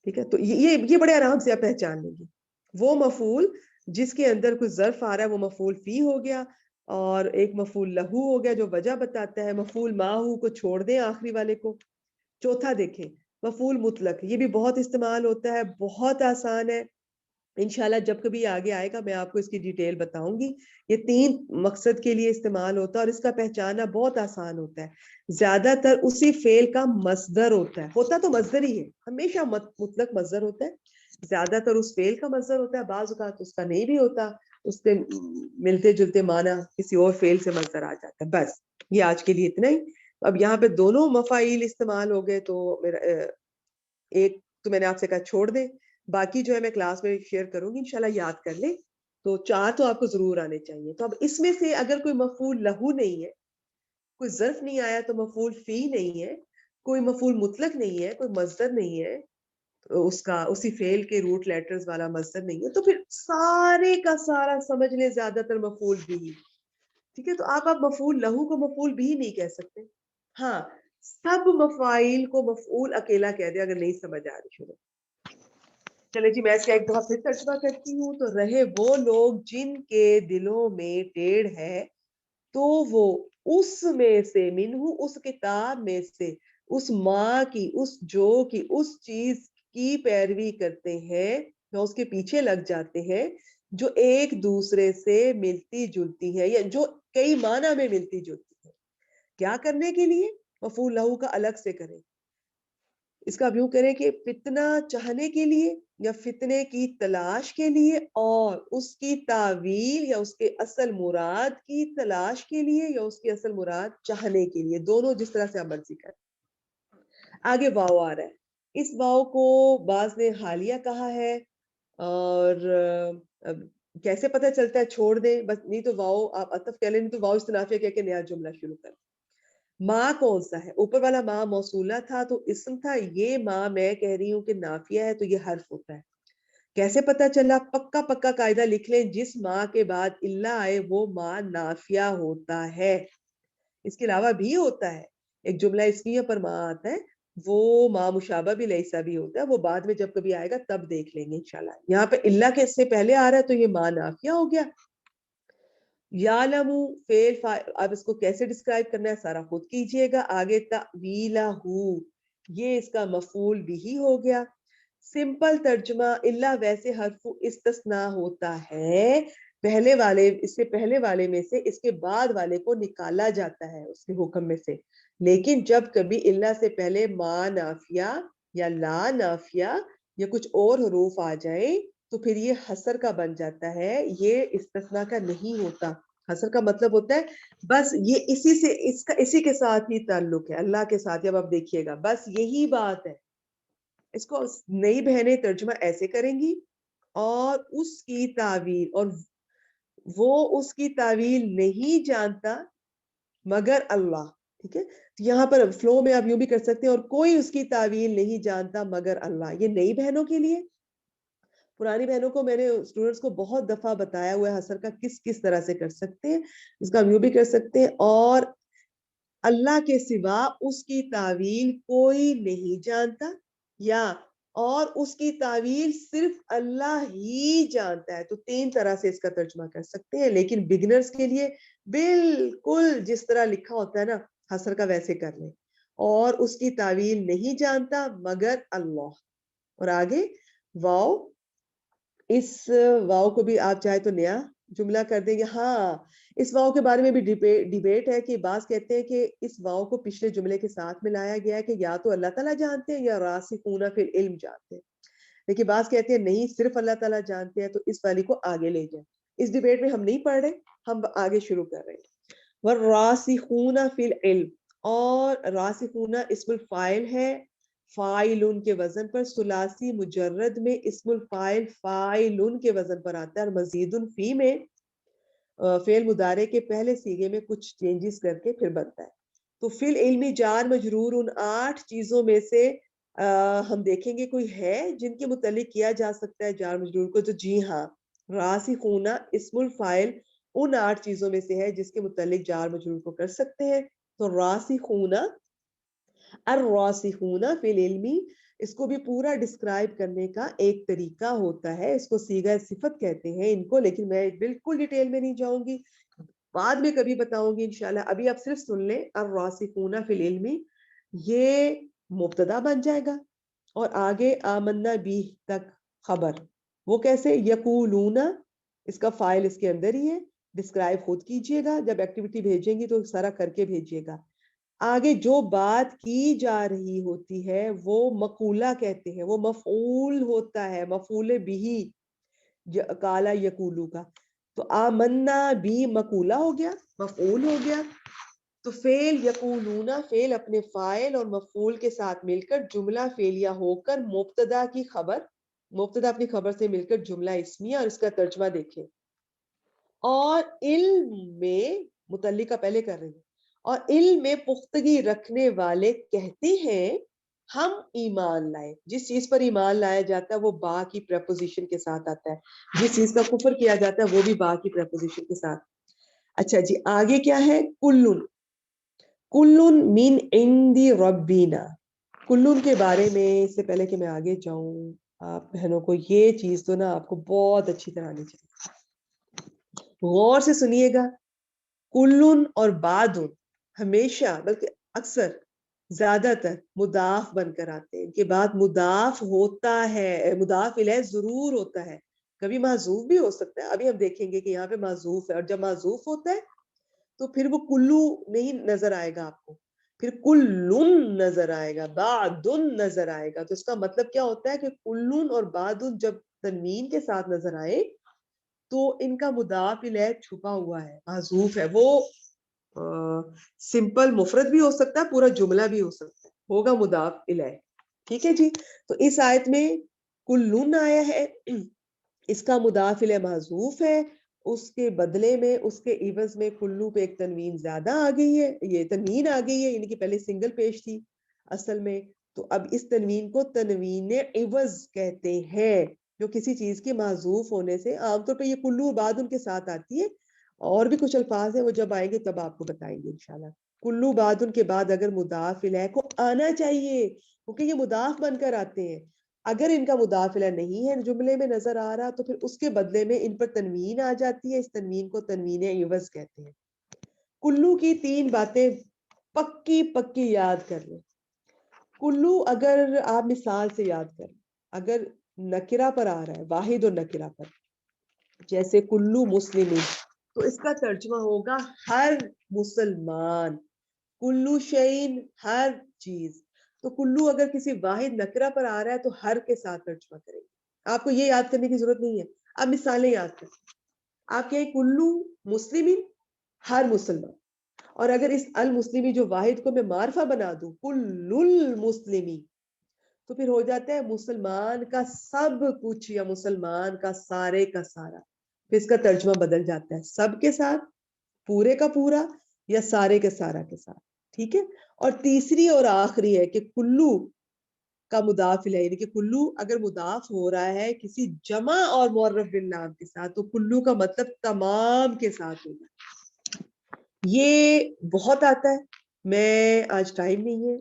A: ٹھیک ہے، تو یہ بڑے آرام سے آپ پہچان لیں گے. وہ مفعول جس کے اندر کوئی ظرف آ رہا ہے وہ مفعول فی ہو گیا، اور ایک مفعول لہو ہو گیا جو وجہ بتاتا ہے. مفعول ماہو کو چھوڑ دیں آخری والے کو. چوتھا دیکھیں مفعول مطلق، یہ بھی بہت استعمال ہوتا ہے، بہت آسان ہے. انشاءاللہ جب کبھی آگے آئے گا میں آپ کو اس کی ڈیٹیل بتاؤں گی. یہ 3 مقصد کے لیے استعمال ہوتا ہے اور اس کا پہچاننا بہت آسان ہوتا ہے. زیادہ تر اسی فعل کا مصدر ہوتا تو مصدر ہی ہے، ہمیشہ مطلق مصدر ہوتا ہے. زیادہ تر اس فعل کا مصدر ہوتا ہے، بعض اوقات اس کا نہیں بھی ہوتا، اس سے ملتے جلتے معنی کسی اور فعل سے مصدر آ جاتا ہے. بس یہ آج کے لیے اتنا ہی. اب یہاں پہ دونوں مفاعیل استعمال ہو گئے تو میرا ایک تو میں نے آپ سے کہا چھوڑ دیں، باقی جو ہے میں کلاس میں شیئر کروں گی، انشاءاللہ یاد کر لیں. تو 4 تو آپ کو ضرور آنے چاہیے. تو اب اس میں سے اگر کوئی مفعول لہو نہیں ہے، کوئی ظرف نہیں آیا تو مفعول فی نہیں ہے، کوئی مفعول مطلق نہیں ہے، کوئی مصدر نہیں ہے اس کا، اسی فعل کے روٹ لیٹرز والا مصدر نہیں ہے، تو پھر سارے کا سارا سمجھ لیں زیادہ تر مفعول بھی. ٹھیک ہے، تو آپ مفعول لہو کو مفعول بھی نہیں کہہ سکتے. ہاں سب مفاعیل کو مفعول اکیلا کہہ دیں اگر نہیں سمجھ آ رہی. شروع چلے جی میں اس کا ایک دفعہ پھر ترجمہ کرتی ہوں. تو رہے وہ لوگ جن کے دلوں میں ٹیڑھ ہے تو وہ اس میں سے منہ، اس کتاب میں سے، اس ماں کی، اس جو کی، اس چیز کی پیروی کرتے ہیں یا اس کے پیچھے لگ جاتے ہیں جو ایک دوسرے سے ملتی جلتی ہے یا جو کئی معنی میں ملتی جلتی ہے. کیا کرنے کے لیے؟ مفعول لہو کا الگ سے کریں. اس کا یوں کریں کہ فتنہ چاہنے کے لیے یا فتنے کی تلاش کے لیے اور اس کی تعویل یا اس کے اصل مراد کی تلاش کے لیے یا اس کی اصل مراد چاہنے کے لیے، دونوں جس طرح سے آپ مرضی کریں. آگے واو آ رہا ہے. اس واو کو بعض نے حالیہ کہا ہے اور کیسے پتہ چلتا ہے؟ چھوڑ دیں بس، نہیں تو واو آپ عطف کہہ لیں، نہیں تو واو استنافیہ کہہ کے نیا جملہ شروع کر. ماں کون سا ہے؟ اوپر والا ماں موصولہ تھا تو اسم تھا. یہ ماں میں کہہ رہی ہوں کہ نافیہ ہے تو یہ حرف ہوتا ہے. کیسے پتا چلا؟ پکا قاعدہ لکھ لیں، جس ماں کے بعد اللہ آئے وہ ماں نافیہ ہوتا ہے. اس کے علاوہ بھی ہوتا ہے، ایک جملہ اسمیہ پر ماں آتا ہے، وہ ماں مشابہ بھی لیسا بھی ہوتا ہے، وہ بعد میں جب کبھی آئے گا تب دیکھ لیں گے انشاءاللہ. یہاں پہ اللہ کے اس سے پہلے آ رہا ہے تو یہ ماں نافیہ ہو گیا. یعلمو فعل اب اس کو کیسے ڈسکرائب کرنا ہے سارا خود کیجئے گا. آگے تأویلہ، یہ اس کا مفعول بھی ہو گیا. سمپل ترجمہ، اللہ ویسے حرف استثناء ہوتا ہے، پہلے والے، اس سے پہلے والے میں سے اس کے بعد والے کو نکالا جاتا ہے اس کے حکم میں سے. لیکن جب کبھی اللہ سے پہلے ما نافیہ یا لا نافیہ یا کچھ اور حروف آ جائیں تو پھر یہ حصر کا بن جاتا ہے، یہ استثناء کا نہیں ہوتا. حصر کا مطلب ہوتا ہے بس یہ اسی سے، اس کا اسی کے ساتھ ہی تعلق ہے، اللہ کے ساتھ. اب آپ دیکھیے گا بس یہی بات ہے. اس کو نئی بہنیں ترجمہ ایسے کریں گی، اور اس کی تعویل، اور وہ اس کی تعویل نہیں جانتا مگر اللہ. ٹھیک ہے، یہاں پر فلو میں آپ یوں بھی کر سکتے ہیں، اور کوئی اس کی تعویل نہیں جانتا مگر اللہ. یہ نئی بہنوں کے لیے. پرانی بہنوں کو میں نے اسٹوڈنٹس کو بہت دفعہ بتایا ہوا ہے حصر کا کس طرح سے کر سکتے ہیں. اس کا یوں بھی کر سکتے ہیں، اور اللہ کے سوا اس کی تعویل کوئی نہیں جانتا، یا اور اس کی تعویل صرف اللہ ہی جانتا ہے. تو 3 طرح سے اس کا ترجمہ کر سکتے ہیں، لیکن بگنرز کے لیے بالکل جس طرح لکھا ہوتا ہے نا حصر کا ویسے کر لیں. اور اس کی تعویل نہیں جانتا مگر اللہ. اور آگے واو، اس واو کو بھی آپ چاہے تو نیا جملہ کر دیں گے. ہاں اس واو کے بارے میں بھی ڈیبیٹ ہے کہ بعض کہتے ہیں کہ اس واو کو پچھلے جملے کے ساتھ ملایا گیا ہے کہ یا تو اللہ تعالیٰ جانتے ہیں یا راسخون فی العلم جانتے ہیں، لیکن بعض کہتے ہیں نہیں صرف اللہ تعالیٰ جانتے ہیں، تو اس والی کو آگے لے جائیں. اس ڈیبیٹ میں ہم نہیں پڑھ رہے، ہم آگے شروع کر رہے ہیں. والراسخون فی العلم، اور راسخون اسم الفاعل ہے فاعلون کے وزن پر، ثلاثی مجرد میں اسم الفاعل فاعلون کے وزن پر آتا ہے، اور مزید فی میں فعل مضارع کے پہلے صیغے میں کچھ چینجز کر کے پھر بنتا ہے۔ تو فی العلم جار مجرور ان 8 چیزوں میں سے ہم دیکھیں گے کوئی ہے جن کے متعلق کیا جا سکتا ہے جار مجرور کو، تو جی ہاں، راسخون اسم الفاعل ان 8 چیزوں میں سے ہے جس کے متعلق جار مجرور کو کر سکتے ہیں۔ تو راسخون، الراسخون فی العلم، اس کو بھی پورا ڈسکرائب کرنے کا ایک طریقہ ہوتا ہے، اس کو صیغہ صفت کہتے ہیں ان کو، لیکن میں بالکل ڈیٹیل میں نہیں جاؤں گی، بعد میں کبھی بتاؤں گی انشاءاللہ۔ ابھی آپ صرف سن لیں الراسخون فی العلم، یہ مبتدا بن جائے گا اور آگے آمنا بھی تک خبر، وہ کیسے؟ یقولون، اس کا فائل اس کے اندر ہی ہے، ڈسکرائب خود کیجئے گا، جب ایکٹیویٹی بھیجیں گی تو سارا کر کے بھیجئے گا۔ آگے جو بات کی جا رہی ہوتی ہے وہ مقولہ کہتے ہیں، وہ مفعول ہوتا ہے، مفعول بھی کالا یقولو کا۔ تو آمنا بھی مقولہ ہو گیا، مفعول ہو گیا، تو فعل یقولون، فعل اپنے فاعل اور مفعول کے ساتھ مل کر جملہ فعلیہ ہو کر مبتدا کی خبر، مبتدا اپنی خبر سے مل کر جملہ اسمیہ، اور اس کا ترجمہ دیکھیں۔ اور علم میں، متعلقہ پہلے کر رہی ہیں، اور علم میں پختگی رکھنے والے کہتے ہیں ہم ایمان لائے۔ جس چیز پر ایمان لایا جاتا ہے وہ با کی پریپوزیشن کے ساتھ آتا ہے، جس چیز کا کفر کیا جاتا ہے وہ بھی با کی پریپوزیشن کے ساتھ۔ اچھا جی، آگے کیا ہے؟ کلن، کلن من عندی ربینا۔ کلن کے بارے میں، اس سے پہلے کہ میں آگے جاؤں، آپ بہنوں کو یہ چیز تو نا آپ کو بہت اچھی طرح آنی چاہیے، غور سے سنیے گا۔ کلن اور بعدن ہمیشہ، بلکہ اکثر، زیادہ تر مضاف بن کر آتے ہیں، ان کے بعد مضاف ہوتا ہے، مضاف الیہ ضرور ہوتا ہے، کبھی محذوف بھی ہو سکتا ہے، ابھی ہم دیکھیں گے کہ یہاں پہ محذوف ہے، اور جب محذوف ہوتا ہے تو پھر وہ کلو نہیں نظر آئے گا آپ کو، پھر کلن نظر آئے گا، بعدن نظر آئے گا۔ تو اس کا مطلب کیا ہوتا ہے کہ کلن اور بعدن جب تنوین کے ساتھ نظر آئے تو ان کا مضاف الیہ چھپا ہوا ہے، محذوف ہے، وہ سمپل مفرد بھی ہو سکتا ہے، پورا جملہ بھی ہو سکتا ہے، ہوگا مضاف الیہ۔ ٹھیک ہے جی، تو اس آیت میں کلن آیا ہے، اس کا مضاف الیہ محذوف ہے، اس کے بدلے میں، اس کے عوض میں کلو پہ ایک تنوین زیادہ آ گئی ہے، یہ تنوین آ گئی ہے، یعنی کہ پہلے سنگل پیش تھی اصل میں، تو اب اس تنوین کو تنوین عوض کہتے ہیں، جو کسی چیز کے محذوف ہونے سے، عام طور پہ یہ کلو بعد ان کے ساتھ آتی ہے، اور بھی کچھ الفاظ ہیں وہ جب آئیں گے تب آپ کو بتائیں گے انشاءاللہ۔ کلو بعد ان کے بعد اگر مضاف الیہ کو آنا چاہیے، کیونکہ یہ مضاف بن کر آتے ہیں، اگر ان کا مضاف الیہ نہیں ہے جملے میں نظر آ رہا تو پھر اس کے بدلے میں ان پر تنوین آ جاتی ہے، اس تنوین کو تنوین عوض کہتے ہیں۔ کلو کی 3 باتیں پکی پکی یاد کر لیں۔ کلو اگر آپ مثال سے یاد کریں، اگر نکرہ پر آ رہا ہے، واحد اور نکرہ پر، جیسے کلو مسلم، تو اس کا ترجمہ ہوگا ہر مسلمان، کلو شیء ہر چیز۔ تو کلو اگر کسی واحد نکرہ پر آ رہا ہے تو ہر کے ساتھ ترجمہ کریں گے، آپ کو یہ یاد کرنے کی ضرورت نہیں ہے، اب مثالیں یاد کریں۔ آپ کہیں کلو مسلم، ہر مسلمان، اور اگر اس المسلمی جو واحد کو میں معرفہ بنا دوں کل المسلمی، تو پھر ہو جاتا ہے مسلمان کا سب کچھ، یا مسلمان کا سارے کا سارا، پھر اس کا ترجمہ بدل جاتا ہے سب کے ساتھ، پورے کا پورا، یا سارے کے سارا کے ساتھ۔ ٹھیک ہے، اور تیسری اور آخری ہے کہ کلو کا مضاف الیہ، یعنی کہ کلو اگر مضاف ہو رہا ہے کسی جمع اور معرف بالنام کے ساتھ تو کلو کا مطلب تمام کے ساتھ ہوگا۔ یہ بہت آتا ہے، میں آج ٹائم نہیں ہے،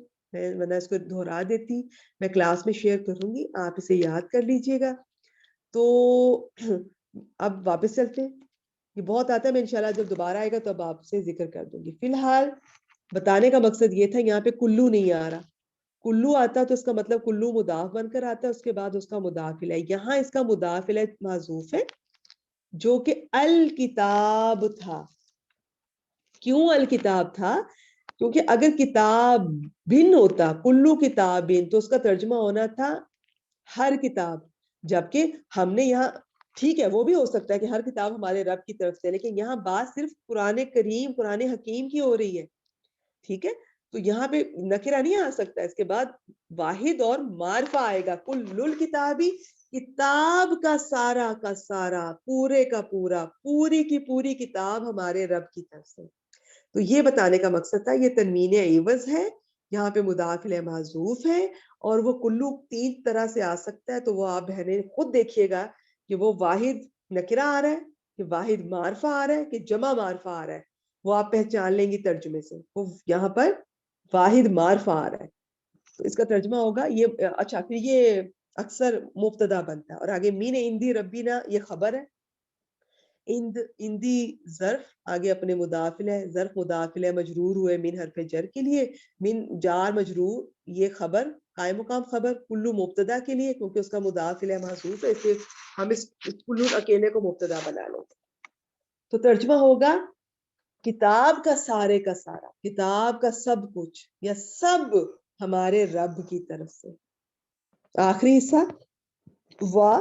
A: میں اس کو دہرا دیتی، میں کلاس میں شیئر کروں گی، آپ اسے یاد کر لیجئے گا۔ تو اب واپس چلتے ہیں، یہ بہت آتا ہے، میں انشاءاللہ جب دوبارہ آئے گا تو اب آپ سے ذکر کر دوں گی۔ فی الحال بتانے کا مقصد یہ تھا، یہاں پہ کلو نہیں آ رہا، کلو آتا تو اس کا مطلب کلو مضاف بن کر آتا ہے، اس کے بعد اس کا مضاف الیہ، یہاں اس کا مضاف الیہ محذوف ہے جو کہ الکتاب تھا۔ کیوں الکتاب تھا؟ کیونکہ اگر کتاب بن ہوتا، کلو کتاب بن، تو اس کا ترجمہ ہونا تھا ہر کتاب، جبکہ ہم نے یہاں ٹھیک ہے وہ بھی ہو سکتا ہے کہ ہر کتاب ہمارے رب کی طرف سے، لیکن یہاں بات صرف قرآن کریم قرآن حکیم کی ہو رہی ہے. ٹھیک ہے تو یہاں پہ نکرہ نہیں آ سکتا، اس کے بعد واحد اور معرفہ آئے گا. کل الکتابی، کتاب کا سارا پورے کا پورا پوری کی پوری کتاب ہمارے رب کی طرف سے. تو یہ بتانے کا مقصد تھا. یہ تنوین عوض ہے، یہاں پہ مضاف الیہ محذوف ہے، اور وہ کلو 3 طرح سے آ سکتا ہے. تو وہ آپ بہنیں خود دیکھیے گا کہ وہ واحد نکرہ آ رہا ہے، کہ واحد معرفہ آ رہا ہے، کہ جمع معرفہ آ رہا ہے. وہ آپ پہچان لیں گی ترجمے سے. وہ یہاں پر واحد معرفہ آ رہا ہے تو اس کا ترجمہ ہوگا یہ. اچھا پھر یہ اکثر مبتدا بنتا ہے. اور آگے مین اندی ربینا یہ خبر ہے. اندی ظرف، آگے اپنے مضاف الیہ، ظرف مضاف الیہ مجرور ہوئے من حرف جر کے لیے، من جار مجرور، یہ خبر قائم مقام خبر، کلو مبتدا کے لیے کیونکہ اس کا مضاف الیہ محذوف ہے، اس لیے ہم اس کلو اکیلے کو مبتدا بنا لیں. تو ترجمہ ہوگا کتاب کا سارے کا سارا، کتاب کا سب کچھ یا سب ہمارے رب کی طرف سے. آخری حصہ وا،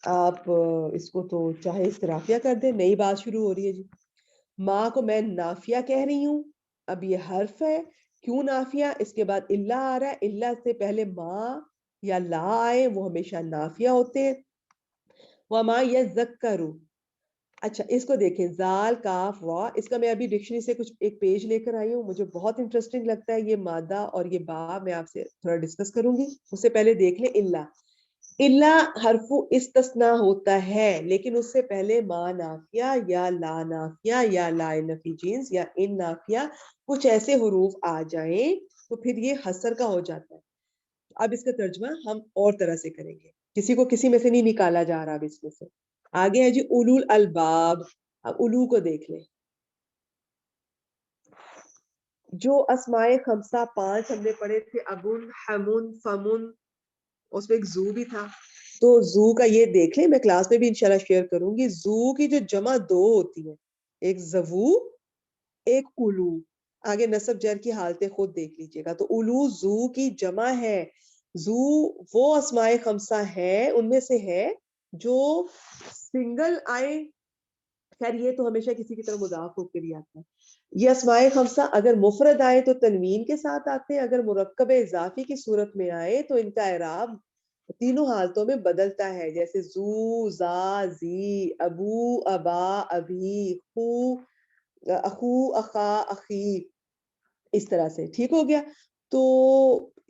A: آپ اس کو تو چاہے استرافیہ کر دیں، نئی بات شروع ہو رہی ہے. جی ماں کو میں نافیہ کہہ رہی ہوں. اب یہ حرف ہے، کیوں نافیہ؟ اس کے بعد اللہ آ رہا ہے. اللہ سے پہلے ماں یا لا آئے وہ ہمیشہ نافیہ ہوتے ہیں. وما یذکروا. اچھا اس کو دیکھیں، زال کاف وا، اس کا میں ابھی ڈکشنری سے کچھ ایک پیج لے کر آئی ہوں. مجھے بہت انٹرسٹنگ لگتا ہے یہ مادہ اور یہ با، میں آپ سے تھوڑا ڈسکس کروں گی. اس سے پہلے دیکھ لیں اللہ. اللہ حرف استثناء ہوتا ہے، لیکن اس سے پہلے ما نافیہ یا لا نافیہ یا لا نفی جنس یا ان نافیہ کچھ ایسے حروف آ جائیں تو پھر یہ حسر کا ہو جاتا ہے. اب اس کا ترجمہ ہم اور طرح سے کریں گے، کسی کو کسی میں سے نہیں نکالا جا رہا اب اس میں سے. آگے ہے جی اولو الالباب. اب اولو کو دیکھ لیں. جو اسماء خمسہ 5 ہم نے پڑھے تھے، ابن، حمن، فمن، اس میں ایک زو بھی تھا. تو زو کا یہ دیکھ لیں، میں کلاس میں بھی انشاءاللہ شیئر کروں گی. زو کی جو جمع 2 ہوتی ہے، ایک زوو ایک اولو. آگے نصب جر کی حالتیں خود دیکھ لیجئے گا. تو اولو زو کی جمع ہے. زو وہ اسماء خمسہ ہے، ان میں سے ہے جو سنگل آئے. خیر یہ تو ہمیشہ کسی کی طرف مضاف ہو کے بھی آتا ہے. یہ اسماء خمسہ اگر مفرد آئے تو تنوین کے ساتھ آتے ہیں، اگر مرکب اضافی کی صورت میں آئے تو ان کا اعراب تینوں حالتوں میں بدلتا ہے. جیسے زو، زا، زی، ابو، ابا، ابھی، خو، اخو، اخا، اخی، اس طرح سے. ٹھیک ہو گیا. تو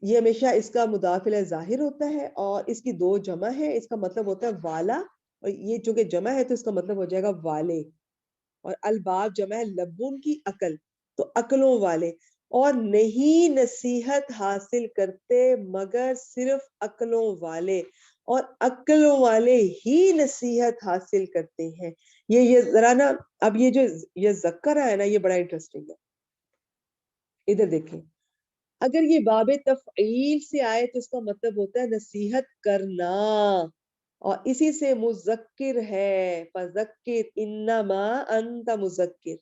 A: یہ ہمیشہ اس کا مضاف الیہ ظاہر ہوتا ہے اور اس کی 2 جمع ہے. اس کا مطلب ہوتا ہے والا، اور یہ چونکہ جمع ہے تو اس کا مطلب ہو جائے گا والے. اور الباب جمع ہے لبن کی عقل، تو عقلوں والے. اور نہیں نصیحت حاصل کرتے مگر صرف عقلوں والے، اور عقلوں والے ہی نصیحت حاصل کرتے ہیں. یہ ذرا نا، اب یہ جو یہ ذکر ہے نا، یہ بڑا انٹرسٹنگ ہے. ادھر دیکھیں، اگر یہ باب تفعیل سے آئے تو اس کا مطلب ہوتا ہے نصیحت کرنا، اور اسی سے مذکر ہے. فذکر انما انت مذکر.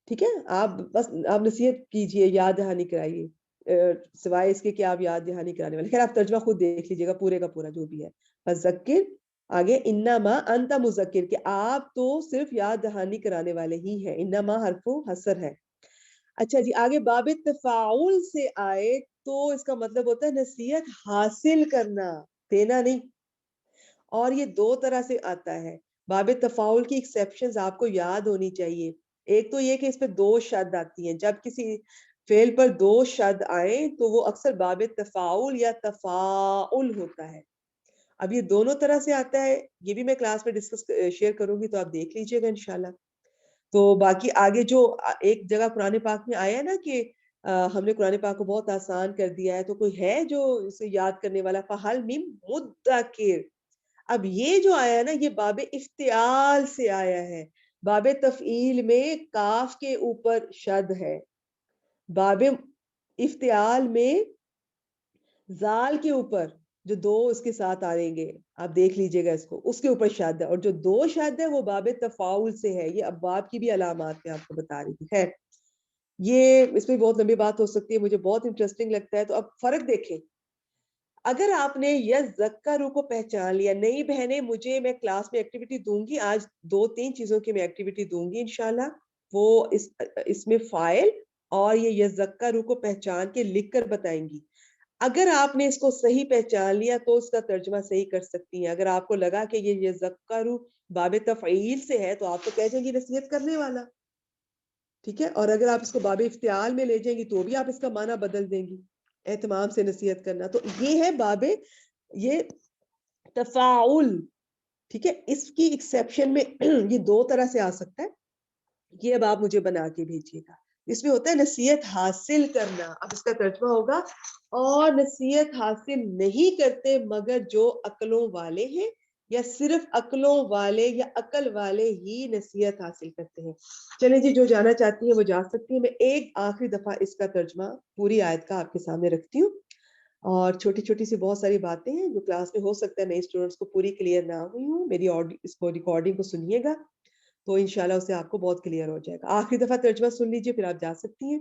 A: ٹھیک ہے، آپ بس آپ نصیحت کیجئے، یاد دہانی کرائیے، سوائے اس کے کہ آپ یاد دہانی کرانے والے. خیر آپ ترجمہ خود دیکھ لیجئے گا پورے کا پورا جو بھی ہے. فذکر، آگے انما انت مذکر، کہ آپ تو صرف یاد دہانی کرانے والے ہی ہیں. انما حرف حصر ہے. اچھا جی آگے باب تفاعل سے آئے تو اس کا مطلب ہوتا ہے نصیحت حاصل کرنا، دینا نہیں. اور یہ 2 طرح سے آتا ہے. باب تفاعل کی ایکسیپشنز آپ کو یاد ہونی چاہیے. ایک تو یہ کہ اس پہ 2 شد آتی ہیں. جب کسی فعل پر 2 شد آئیں تو وہ اکثر باب تفاعل یا تفاعل ہوتا ہے. اب یہ دونوں طرح سے آتا ہے، یہ بھی میں کلاس میں ڈسکس شیئر کروں گی تو آپ دیکھ لیجئے گا انشاءاللہ. تو باقی آگے جو ایک جگہ قرآن پاک میں آیا ہے نا کہ ہم نے قرآن پاک کو بہت آسان کر دیا ہے، تو کوئی ہے جو اسے یاد کرنے والا؟ فہل من مدکر. اب یہ جو آیا ہے نا، یہ باب افتعال سے آیا ہے. باب تفعیل میں کاف کے اوپر شد ہے، باب افتعال میں زال کے اوپر جو 2 اس کے ساتھ آئیں گے، آپ دیکھ لیجئے گا اس کو، اس کے اوپر شد ہے. اور جو 2 شد ہے وہ باب تفاعل سے ہے. یہ ابواب کی بھی علامات میں آپ کو بتا رہی تھی. خیر یہ اس میں بہت لمبی بات ہو سکتی ہے، مجھے بہت انٹرسٹنگ لگتا ہے. تو اب فرق دیکھیں، اگر آپ نے یذکروا کو پہچان لیا, نئی بہنیں مجھے میں کلاس میں ایکٹیویٹی دوں گی, آج 2-3 چیزوں کی میں ایکٹیویٹی دوں گی انشاءاللہ, وہ اس میں فائل اور یہ یذکروا کو پہچان کے لکھ کر بتائیں گی. اگر آپ نے اس کو صحیح پہچان لیا تو اس کا ترجمہ صحیح کر سکتی ہیں. اگر آپ کو لگا کہ یہ یذکروا باب تفعیل سے ہے تو آپ تو کہہ دیں گی نصیحت کرنے والا, ٹھیک ہے. اور اگر آپ اس کو باب افتعال میں لے جائیں گی تو بھی آپ اس کا معنی بدل دیں گی, اہتمام سے نصیحت کرنا. تو یہ ہے باب یہ تفاعل, ٹھیک ہے. اس کی ایکسیپشن میں یہ 2 طرح سے آ سکتا ہے, یہ اب آپ مجھے بنا کے بھیجیے گا. اس میں ہوتا ہے نصیحت حاصل کرنا, اب اس کا ترجمہ ہوگا اور نصیحت حاصل نہیں کرتے مگر جو عقلوں والے ہیں, یا صرف عقلوں والے یا عقل والے ہی نصیحت حاصل کرتے ہیں. چلیں جی, جو جانا چاہتی ہیں وہ جا سکتی ہیں. میں ایک آخری دفعہ اس کا ترجمہ پوری آیت کا آپ کے سامنے رکھتی ہوں, اور چھوٹی چھوٹی سی بہت ساری باتیں ہیں جو کلاس میں ہو سکتا ہے نئے اسٹوڈنٹس کو پوری کلیئر نہ ہوئی ہوں. میری اس کو ریکارڈنگ کو سنیے گا تو انشاءاللہ اسے آپ کو بہت کلیئر ہو جائے گا. آخری دفعہ ترجمہ سن لیجئے پھر آپ جا سکتی ہیں.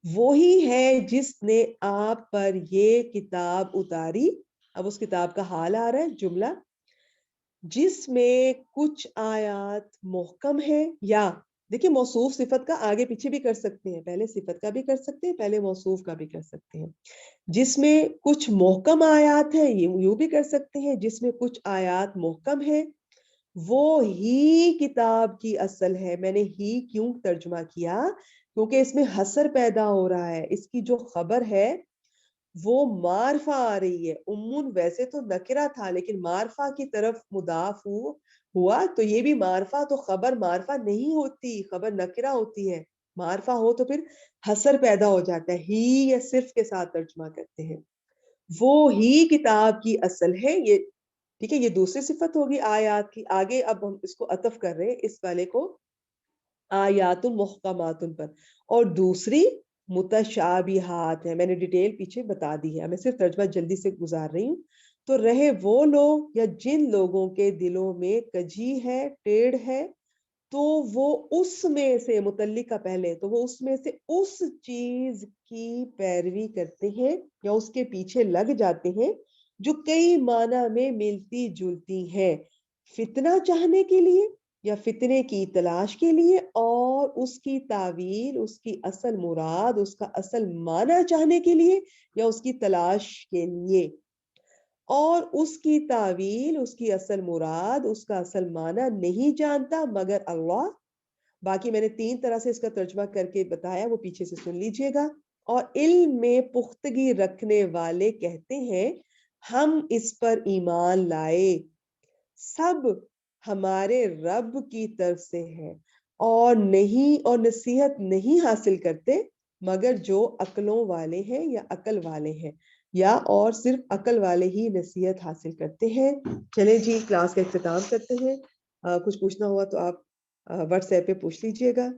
A: وہی ہے جس نے آپ پر یہ کتاب اتاری, اب اس کتاب کا حال آ رہا ہے جملہ, جس میں کچھ آیات محکم ہے, یا دیکھیں موصوف صفت کا آگے پیچھے بھی کر سکتے ہیں, پہلے صفت کا بھی کر سکتے ہیں, پہلے موصوف کا بھی کر سکتے ہیں. جس میں کچھ محکم آیات ہیں, یوں بھی کر سکتے ہیں, جس میں کچھ آیات محکم ہے, وہ ہی کتاب کی اصل ہے. میں نے ہی کیوں ترجمہ کیا, کیونکہ اس میں حصر پیدا ہو رہا ہے. اس کی جو خبر ہے وہ معرفہ آ رہی ہے. امون ویسے تو نکرہ تھا لیکن معرفہ کی طرف مضاف ہوا, تو یہ بھی معرفہ, تو خبر معرفہ نہیں ہوتی, خبر نکرہ ہوتی ہے. معرفہ ہو تو پھر حصر پیدا ہو جاتا ہے. ہی یا صرف کے ساتھ ترجمہ کرتے ہیں. وہ ہی کتاب کی اصل ہے, یہ ٹھیک ہے. یہ دوسری صفت ہوگی آیات کی. آگے اب ہم اس کو عطف کر رہے ہیں اس والے کو آیات محکمات پر, اور دوسری متشابہات ہے. میں نے ڈیٹیل پیچھے بتا دی ہے, میں صرف ترجمہ جلدی سے گزار رہی ہوں. تو رہے وہ لوگ یا جن لوگوں کے دلوں میں کجی ہے, ٹیڑھ ہے, تو وہ اس میں سے, متعلق کا پہلے, تو وہ اس میں سے اس چیز کی پیروی کرتے ہیں یا اس کے پیچھے لگ جاتے ہیں جو کئی معنی میں ملتی جلتی ہیں, فتنہ چاہنے کے لیے یا فتنے کی تلاش کے لیے, اور اس کی تعویل, اس کی اصل مراد, اس کا اصل معنی چاہنے کے لیے یا اس کی تلاش کے لیے. اور اس کی تعویل, اس کی اصل مراد, اس کا اصل معنی نہیں جانتا مگر اللہ. باقی میں نے 3 طرح سے اس کا ترجمہ کر کے بتایا, وہ پیچھے سے سن لیجئے گا. اور علم میں پختگی رکھنے والے کہتے ہیں ہم اس پر ایمان لائے, سب ہمارے رب کی طرف سے ہے, اور نصیحت نہیں حاصل کرتے مگر جو عقلوں والے ہیں یا عقل والے ہیں, یا اور صرف عقل والے ہی نصیحت حاصل کرتے ہیں. چلیں جی, کلاس کا اختتام کرتے ہیں. کچھ پوچھنا ہوا تو آپ واٹس ایپ پہ پوچھ لیجئے گا.